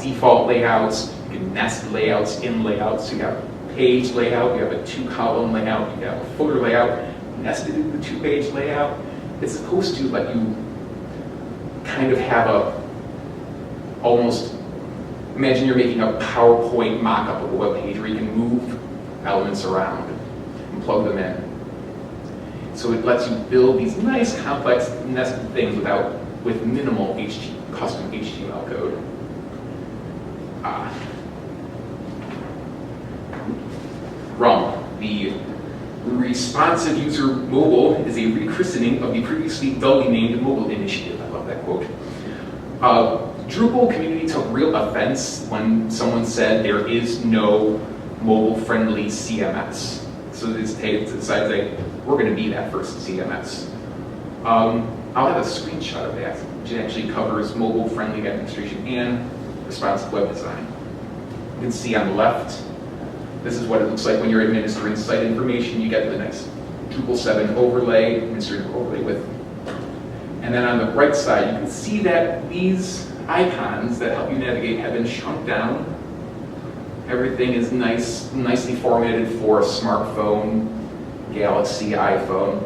default layouts. You can nest layouts in layouts. So you have a page layout, you have a 2-column layout, you have a footer layout, nested in the 2-page layout. It's supposed to let you kind of have almost, imagine you're making a PowerPoint mock-up of a web page where you can move elements around and plug them in. So it lets you build these nice, complex, nested things with minimal custom HTML code. RUM, the Responsive User Mobile, is a rechristening of the previously dully named Mobile Initiative. I love that quote. Drupal community took real offense when someone said there is no mobile-friendly CMS. So they decided we're going to be that first CMS. I'll have a screenshot of that, which actually covers mobile-friendly administration and responsive web design. You can see on the left, this is what it looks like when you're administering site information. You get the nice Drupal 7 overlay, administrative overlay with. And then on the right side, you can see that these icons that help you navigate have been shrunk down. Everything is nicely formatted for a smartphone, Galaxy, iPhone.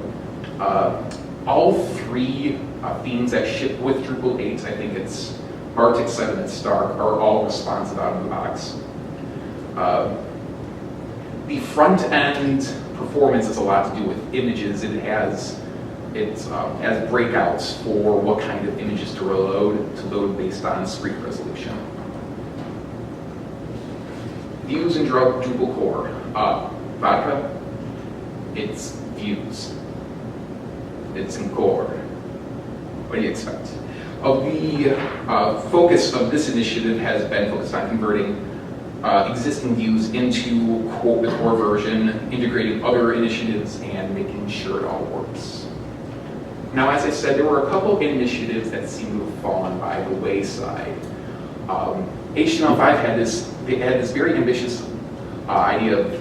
all three themes that ship with Drupal 8, I think it's Arctic 7 and Stark, are all responsive out of the box. The front end performance has a lot to do with images. It has breakouts for what kind of images to load based on screen resolution. Views in Drupal core. Vodka, it's views. It's in core. What do you expect? The focus of this initiative has been focused on converting existing views into the core version, integrating other initiatives, and making sure it all works. Now, as I said, there were a couple initiatives that seem to have fallen by the wayside. HTML5 had this very ambitious idea of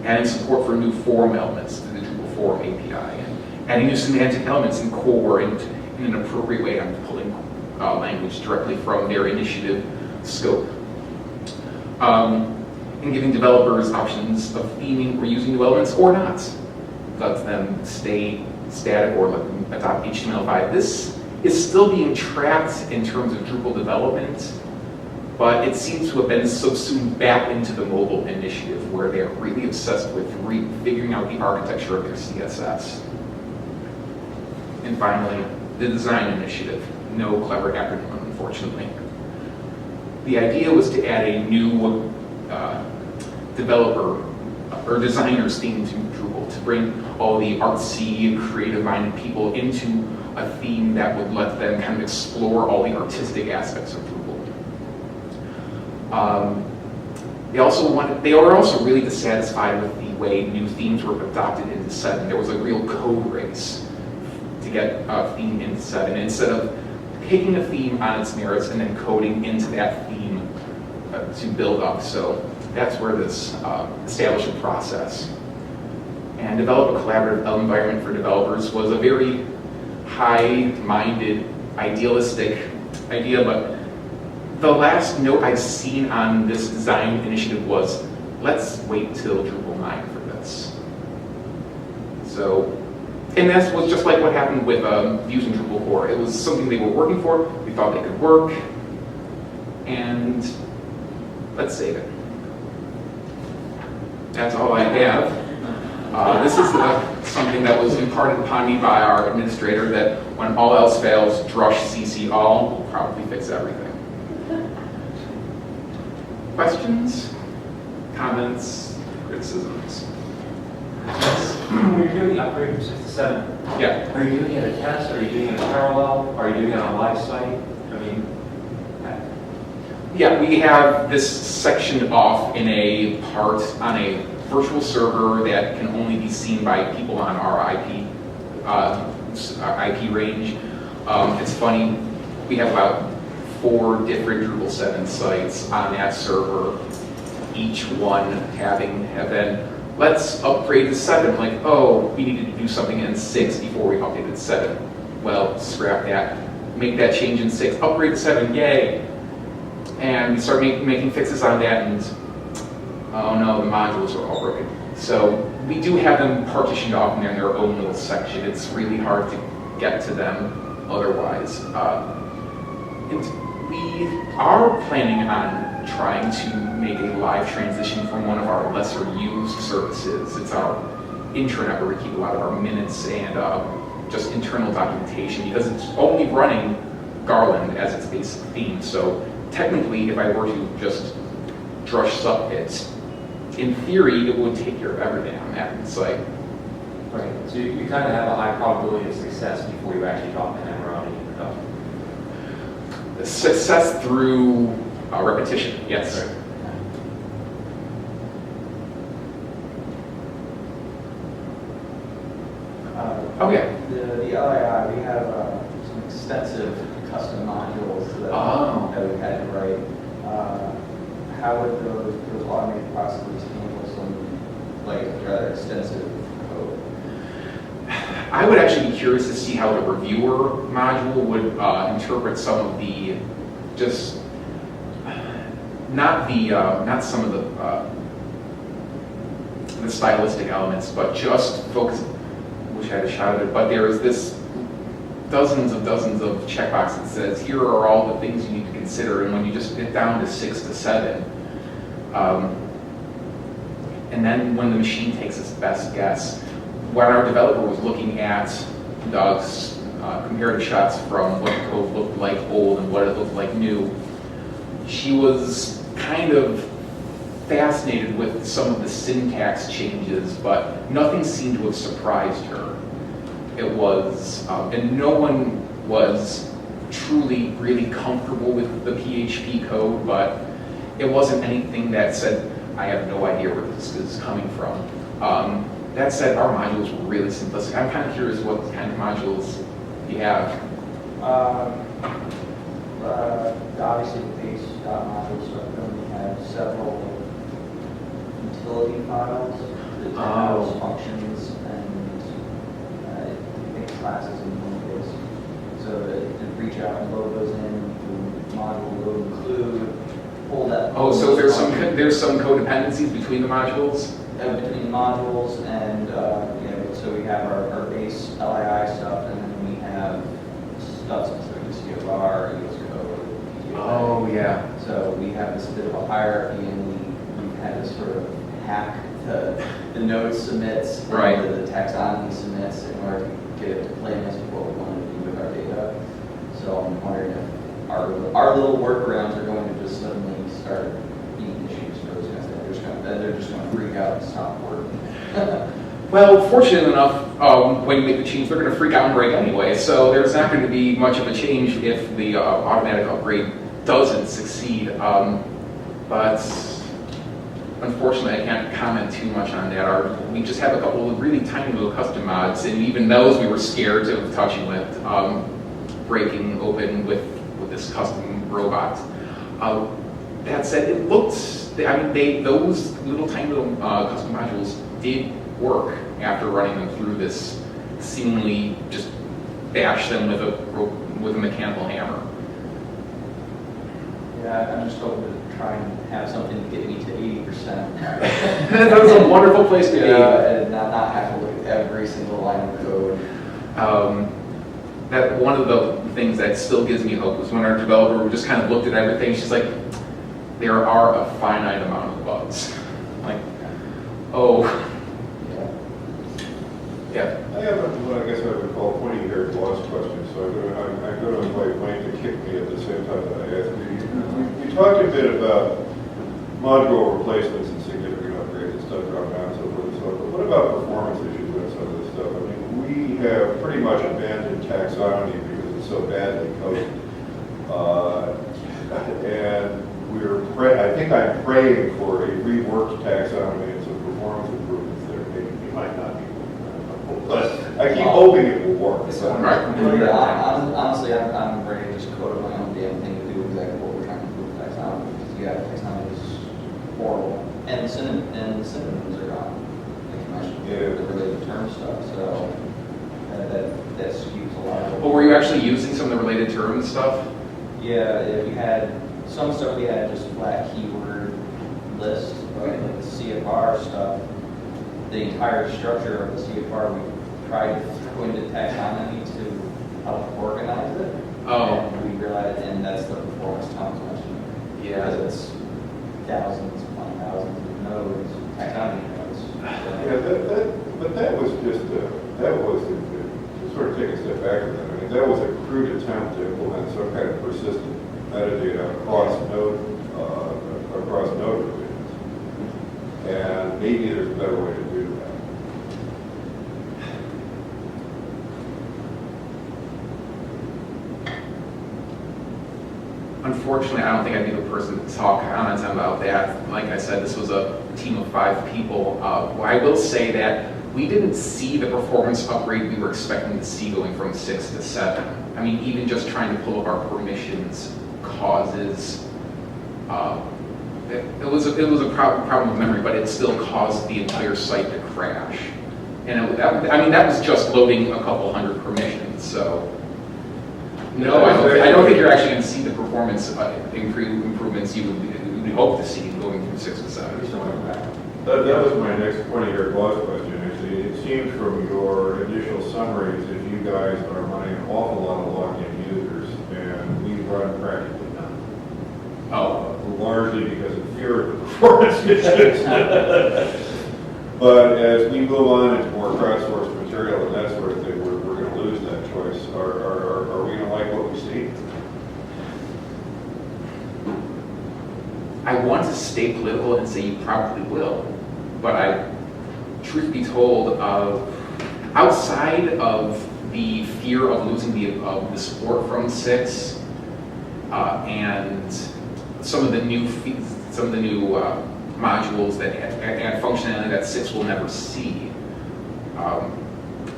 adding support for new form elements to the Drupal form API, and adding new semantic elements in core in an appropriate way on pulling language directly from their initiative scope. And giving developers options of theming or using new elements or not. Let them stay static or let them adopt HTML5. This is still being tracked in terms of Drupal development, but it seems to have been subsumed back into the mobile initiative where they're really obsessed with figuring out the architecture of their CSS. And finally, the design initiative. No clever acronym, unfortunately. The idea was to add a new developer or designer's theme to Drupal, to bring all the artsy, creative-minded people into a theme that would let them kind of explore all the artistic aspects of Drupal. They were also really dissatisfied with the way new themes were adopted into 7. There was a real code race to get a theme into 7. Instead of picking a theme on its merits and then coding into that theme to build up. So that's where this established a process. And develop a collaborative environment for developers was a very high-minded, idealistic idea, but the last note I've seen on this design initiative was, let's wait till Drupal 9 for this. So, and that was just like what happened with views in Drupal core. It was something they were working for, we thought they could work, and let's save it. That's all I have. This is something that was imparted upon me by our administrator, that when all else fails, drush CC all will probably fix everything. Questions, comments, criticisms? When you're doing the upgrade from 6 to 7, Yeah. are you doing it a test? Are you doing it in parallel? Are you doing it on a live site? I mean, Yeah, we have this section off in a part on a virtual server that can only be seen by people on our IP range. It's funny, we have about 4 different Drupal 7 sites on that server, each one having been, let's upgrade to 7. Like, oh, we needed to do something in 6 before we updated 7. Well, scrap that. Make that change in 6. Upgrade to 7, yay. And we start making fixes on that, and oh no, the modules are all broken. So we do have them partitioned off in their own little section. It's really hard to get to them otherwise. And we are planning on trying to make a live transition from one of our lesser used services. It's our intranet where we keep a lot of our minutes and just internal documentation, because it's only running Garland as its basic theme. So technically, if I were to just drush up it, in theory, it would take care of everything on that site. right. So you kind of have a high probability of success before you actually drop the hammer on it in production. The success through repetition, yes. Right. Oh yeah. The LII, we have some extensive custom modules that we had to write. How would those automated processes handle some rather extensive code? I would actually be curious to see how the reviewer module would interpret some of the, just not some of the stylistic elements, but just focus wish I had a shot at it, but there is this dozens of checkboxes that says, here are all the things you need to consider, and when you just get down to 6 to 7, and then when the machine takes its best guess, when our developer was looking at Doug's comparative shots from what the code looked like old and what it looked like new, she was kind of fascinated with some of the syntax changes, but nothing seemed to have surprised her. It was, and no one was truly really comfortable with the PHP code, but it wasn't anything that said, I have no idea where this is coming from. That said, our modules were really simplistic. I'm kind of curious what kind of modules you have. Obviously, the base module stuff, then we have several utility files that house functions and classes and modules. So to reach out and load those in, the module will include, pull that. Oh, so there's some codependencies between the modules? Between modules and, so we have our base LII stuff, and then we have stuff specific to CFR, EOS code, PTO. Oh, yeah. So we have this bit of a hierarchy, and we've had to sort of hack the node submits, right, and the taxonomy submits in order to get it to play nice with what we want to do with our data. So I'm wondering if our little workarounds are going to just suddenly start being issues for those guys. They're just going to freak out and stop working. Well, fortunately enough, when you make the change, they're going to freak out and break anyway, so there's not going to be much of a change if the automatic upgrade doesn't succeed. But unfortunately, I can't comment too much on that. We just have a couple of really tiny little custom mods, and even those we were scared of touching with, breaking open with this custom robot. That said, it looked, those little tiny little custom modules did work after running them through this, seemingly just bash them with a mechanical hammer. Yeah, I'm just hoping to try and have something to get me to 80%. That was a wonderful place to be. And not have to look at every single line of code. That one of the things that still gives me hope was when our developer just kind of looked at everything. She's like, there are a finite amount of bugs. Like, oh. Yeah. I have what I guess I would call pointy-haired lost question, so I'm going to invite Wayne to kick me at the same time that I ask you. We talked a bit about module replacements and significant upgrades and stuff around and so forth and so on, but what about performance issues with some of this stuff? I mean, we have pretty much abandoned taxonomy because it's so badly coded. And I think I'm praying for a reworked taxonomy and some performance improvements there. Maybe we might not be. But I keep hoping it will work. Honestly, I'm ready to just code my own damn thing to do exactly what we're trying to do with taxonomy. Because taxonomy is horrible, and the synonyms are gone. Like you mentioned, the related term stuff. So that skews a lot. Well, were you actually using some of the related term stuff? Yeah, we had some stuff. We had just flat keyword list, right? Like the CFR stuff. The entire structure of the CFR, we tried to throw into taxonomy to help organize it. Oh. And we realized, and that's the performance Tom's mentioning. Yeah. Because it's thousands upon thousands of nodes, taxonomy nodes. But that was just, to sort of take a step back from that. I mean, that was a crude attempt to implement some kind of persistent metadata across node revisions. And maybe there's a better way to do that. Unfortunately, I don't think I'd be the person to comment about that. Like I said, this was a team of 5 people. I will say that we didn't see the performance upgrade we were expecting to see going from 6 to 7. I mean, even just trying to pull up our permissions causes, it was a problem with memory, but it still caused the entire site to crash. And that was just loading a couple hundred permissions, so. No, I don't think you're actually going to see the performance improvements you would hope to see going from 6 to 7. That was my next pointy-haired lost question, actually. it seems from your initial summaries that you guys are running an awful lot of logged-in users, and we run practically none. Oh, Largely because of fear of the performance issues. But as we move on into more crowdsourced material and that sort of thing, we're going to lose that choice. Are we going to like what we see? I want to stay political and say you probably will, but truth be told, outside of the fear of losing the support from 6 and some of the new modules that add functionality that 6 will never see,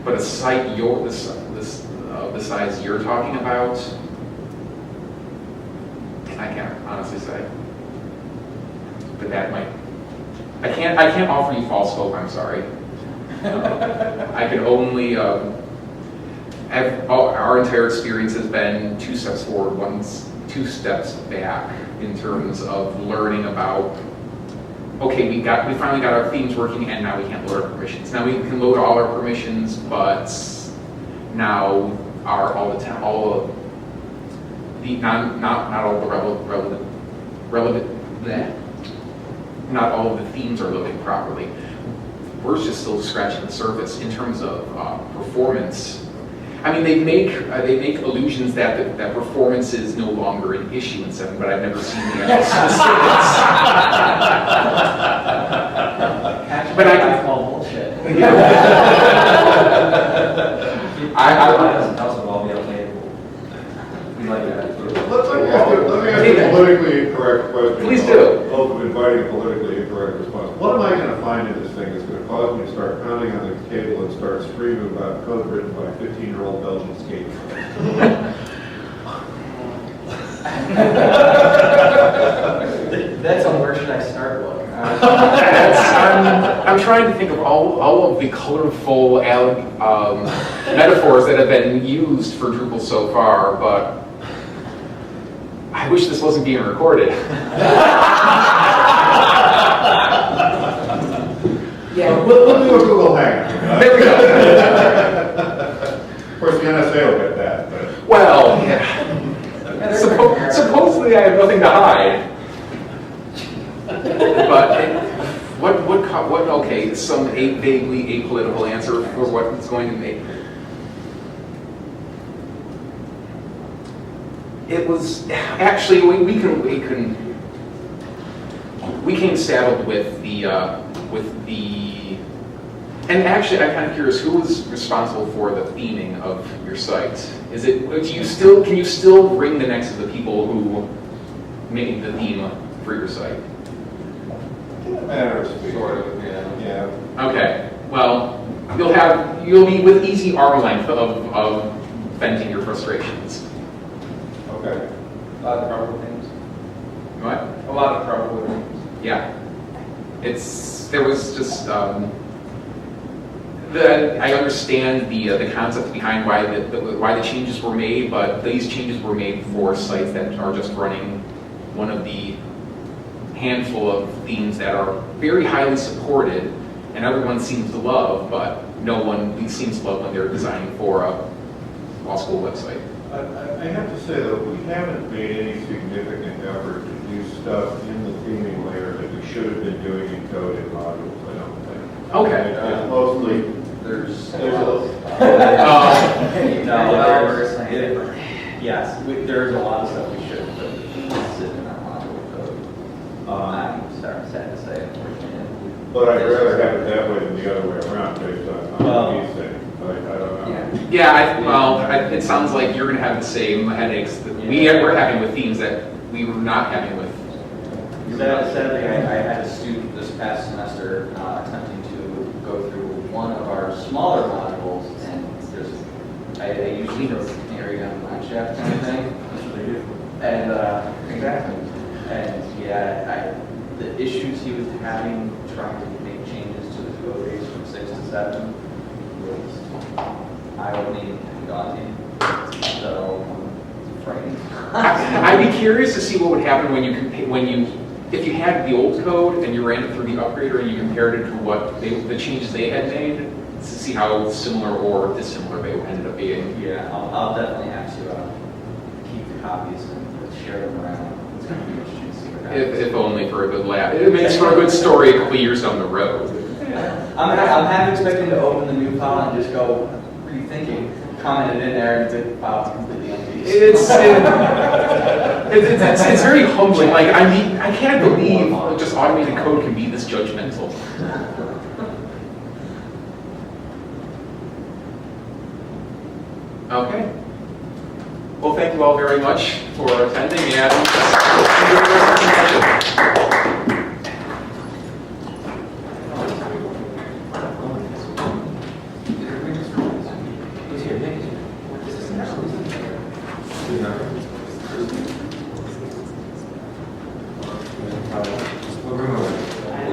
but a site the size you're talking about, I can't honestly say. But that might, I can't offer you false hope, I'm sorry. I can only, our entire experience has been 2 steps forward, 2 steps back in terms of learning about, okay, we finally got our themes working and now we can't load our permissions. Now we can load all our permissions, but now not all the not all of the themes are loading properly. We're just still scratching the surface in terms of performance. I mean, they make illusions that performance is no longer an issue in 7, but I've never seen the actual statistics. But I can call bullshit. Doesn't also all be okay. We like that. Let me ask a politically incorrect question. Please do. Hope of inviting a politically incorrect response. What am I going to find in this thing that's going to cause me to start pounding on the table and start screaming about code written by 15-year-old Belgian skaters? That's a where should I start looking? I'm trying to think of all of the colorful metaphors that have been used for Drupal so far, but I wish this wasn't being recorded. Yeah. We'll do a Google Hangout. There we go. Of course, the NSA will get that. But. Well, yeah. Supposedly I have nothing to hide. But okay, some vaguely apolitical answer for what it's going to make. It was actually we came saddled with the and actually I'm kind of curious who was responsible for the theming of your site. Can you still ring the necks of the people who made the theme for your site? Matter of speed. Sort of, yeah. Okay. Well, you'll be with easy arm length of venting your frustrations. Okay. A lot of trouble things. What? A lot of trouble with things. Yeah. There was just I understand the concept behind why the changes were made, but these changes were made for sites that are just running one of the handful of themes that are very highly supported and everyone seems to love, but no one seems to love when they're designing for a law school website. I have to say that we haven't made any significant effort to do stuff in the theming layer that we should have been doing in code and modules, I don't think. Okay. It's mostly, There's a... yes, there's a lot of stuff we should have done sit in our module code. I'm sad to say, unfortunately. But I'd rather have it that way than the other way around based on Well, what he's saying. I don't know. Yeah, it sounds like you're going to have the same headaches that we're having with themes that we were not having with. Sadly, I had a student this past semester attempting to go through one of our smaller modules, and I usually do area on line shaft kind of thing. That's what they do. And exactly. And yeah, the issues he was having trying to make changes to the code base from 6 to 7 was eye-opening and daunting. So it's frightening. I'd be curious to see what would happen if you had the old code and you ran it through the upgrader and you compared it to what the changes they had made. to see how similar or dissimilar they ended up being. Yeah, I'll definitely have to keep the copies and share them around. It's going to be interesting to see what happens. If only for a good laugh. It makes for a good story a couple years down the road. I'm half expecting to open the new file and just go rethinking, comment it in there, and the file's completely empty. It's very humbling. Like, I mean, I can't believe just automated code can be this judgmental. Okay. Well, thank you all very much for attending, and enjoy the rest of the session.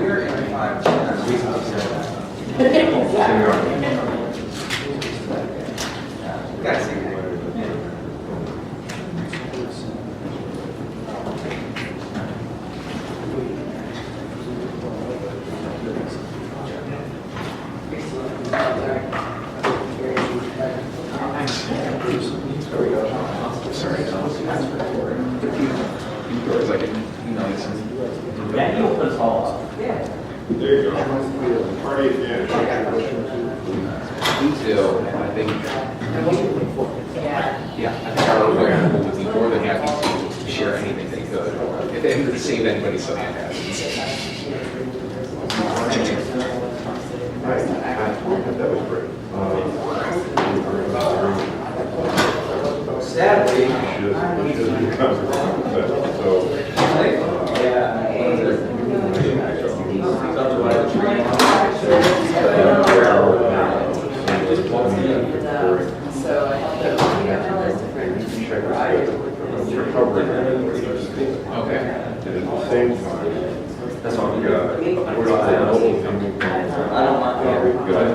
We're in 5. Guys, see you. Sorry, I can email you some. Yeah, you'll put us all up. There you go. Party again. Me too, and I think, yeah, I think our lawyer would be more than happy to share anything they could, or if they could save anybody some fantastic. That was great. Sadly, She doesn't come so. So I helped them. Okay. And at the same time, that's all we we've got, we're not a mobile coming. I don't want to. We've got,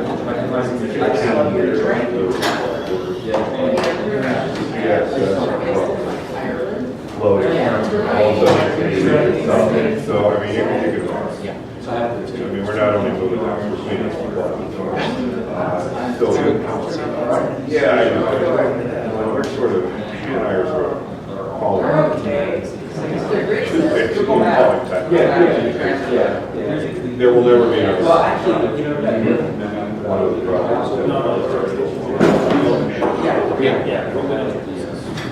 so, I mean, you can take it on. I mean, we're not only moving out for Phoenix, but, so, yeah, I know, we're sort of, she and I are sort of calling. There will never be another. One of the problems.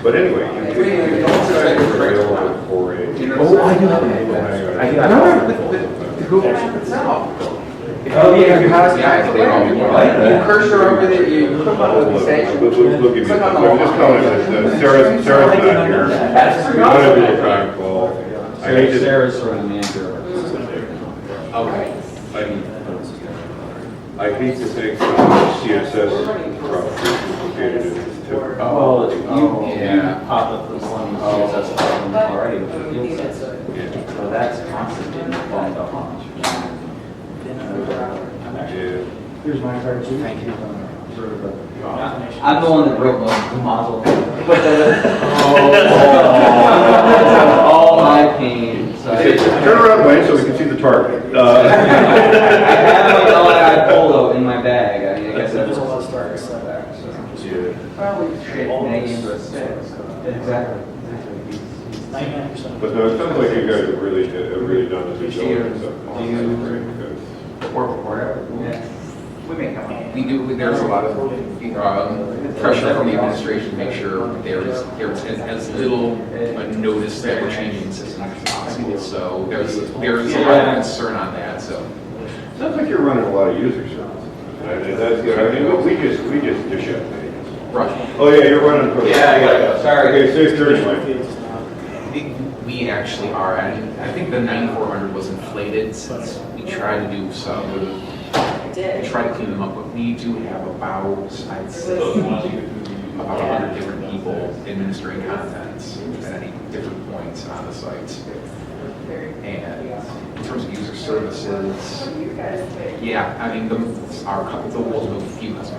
But anyway, you guys are available for a. Oh, I do have Oh, yeah, you cursor over there, you click on the station. Look at me, I'm just telling you that Sarah's not here. We want to do a crime call. I hate to. Sarah's sort of the manager. Okay. I hate to think some of the CSS problems located in this too. Oh, yeah. Pop up the one CSS problem already with the field sets. Yeah. So that's constantly bumped up on. Yeah. Here's my card too. Thank you. I'm the one that wrote most of the model. All my pain. So Turn around, Wayne, so we can see the target. I have my polo in my bag. I mean, I guess that's a lot of stars. Yeah. Probably straight names or six. Exactly. 99%. But no, it sounds like you guys have really done a good job. Do you work wherever? Yeah. We may have, we do, there's a lot of pressure from the administration to make sure there's as little notice that we're changing the system as possible. So there's a lot of concern on that, so. Sounds like you're running a lot of user services. That's good. I mean, we just dish out things. Right. Oh, yeah, you're running. Sorry. Okay, 6:30, Mike. We actually are, and I think the 9400 was inflated since we tried to do some. We try to clean them up, but we do have about, I'd say, about 100 different people administering content at any different points on the site. And in terms of user services, yeah, I mean, the few custom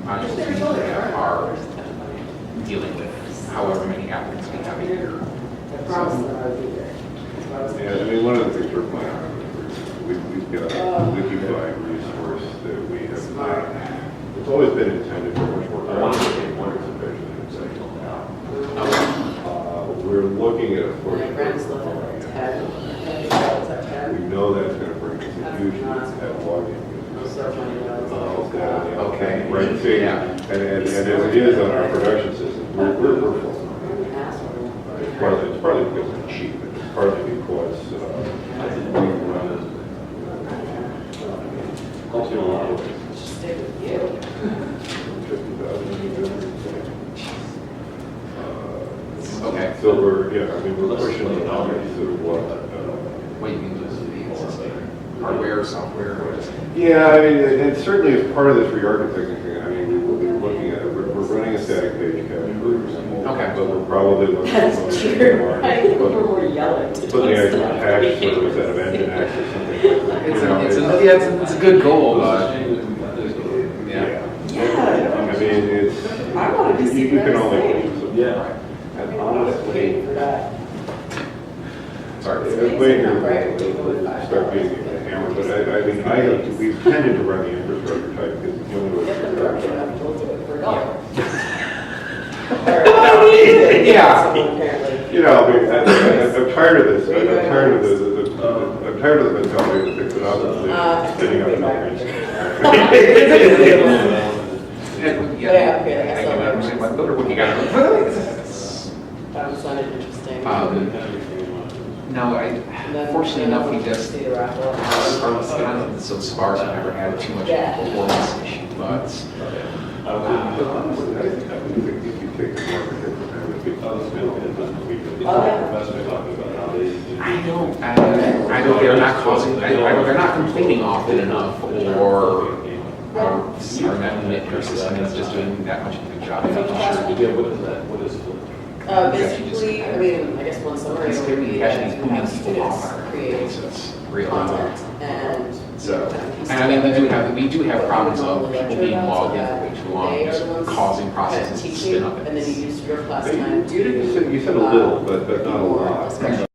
modules we have are dealing with however many applicants we have a year. Yeah, I mean, one of the things we're planning, we've got a Wikify resource that we have not looking at a 40. My friends live at 10. It's at 10. We know that's going to bring us a huge at login. So funny, Okay. Right, see, Yeah. and as it is on our production system, we're full. It's partly because it's cheap, and it's partly because we run Stay with you. 50,000. Okay. So we're, yeah, I mean, we're pushing the numbers to what? What do you mean, just the existing hardware or software? Or just- Yeah, I mean, and certainly as part of this re-architecting thing, I mean, we will be looking at, we're running a static page cache, for example. Okay. But we're probably looking at. That's true. I think we're yelling to Put the actual stuff. cache service out of engine access, something like that. It's You know, it's a good goal, but yeah. Yeah. I mean, it's, I wanted to see you can what only it's push it. Yeah. And honestly, For that. Sorry. it's later, start being hammered, but I mean, we've tended to run the infrastructure type because it's the only way. Get them working, I'm told to do it for a dollar. Yeah. Apparently. You know, I mean, I'm tired of this, I'm tired of I'm tired of the mentality to fix it up and spinning up another instance. Yeah, okay, I saw that. What you got? That sounded interesting. No, fortunately enough, we just, our content is so sparse, I've never had too much of a performance issue, but I think if you take the market from them, it'd be I know they're not causing, I know they're not complaining often enough, or our net system is just doing that much of a good job. I'm not sure. Yeah, what is that? What is it? Basically, I mean, I guess one summary It's would giving be the that actually you have people students off on a create basis, really. content and. So, and I mean, we do have problems of people being logged in for way too long, just causing processes to spin up. And then you use your class time to. You said a little, but not a lot. Discussion.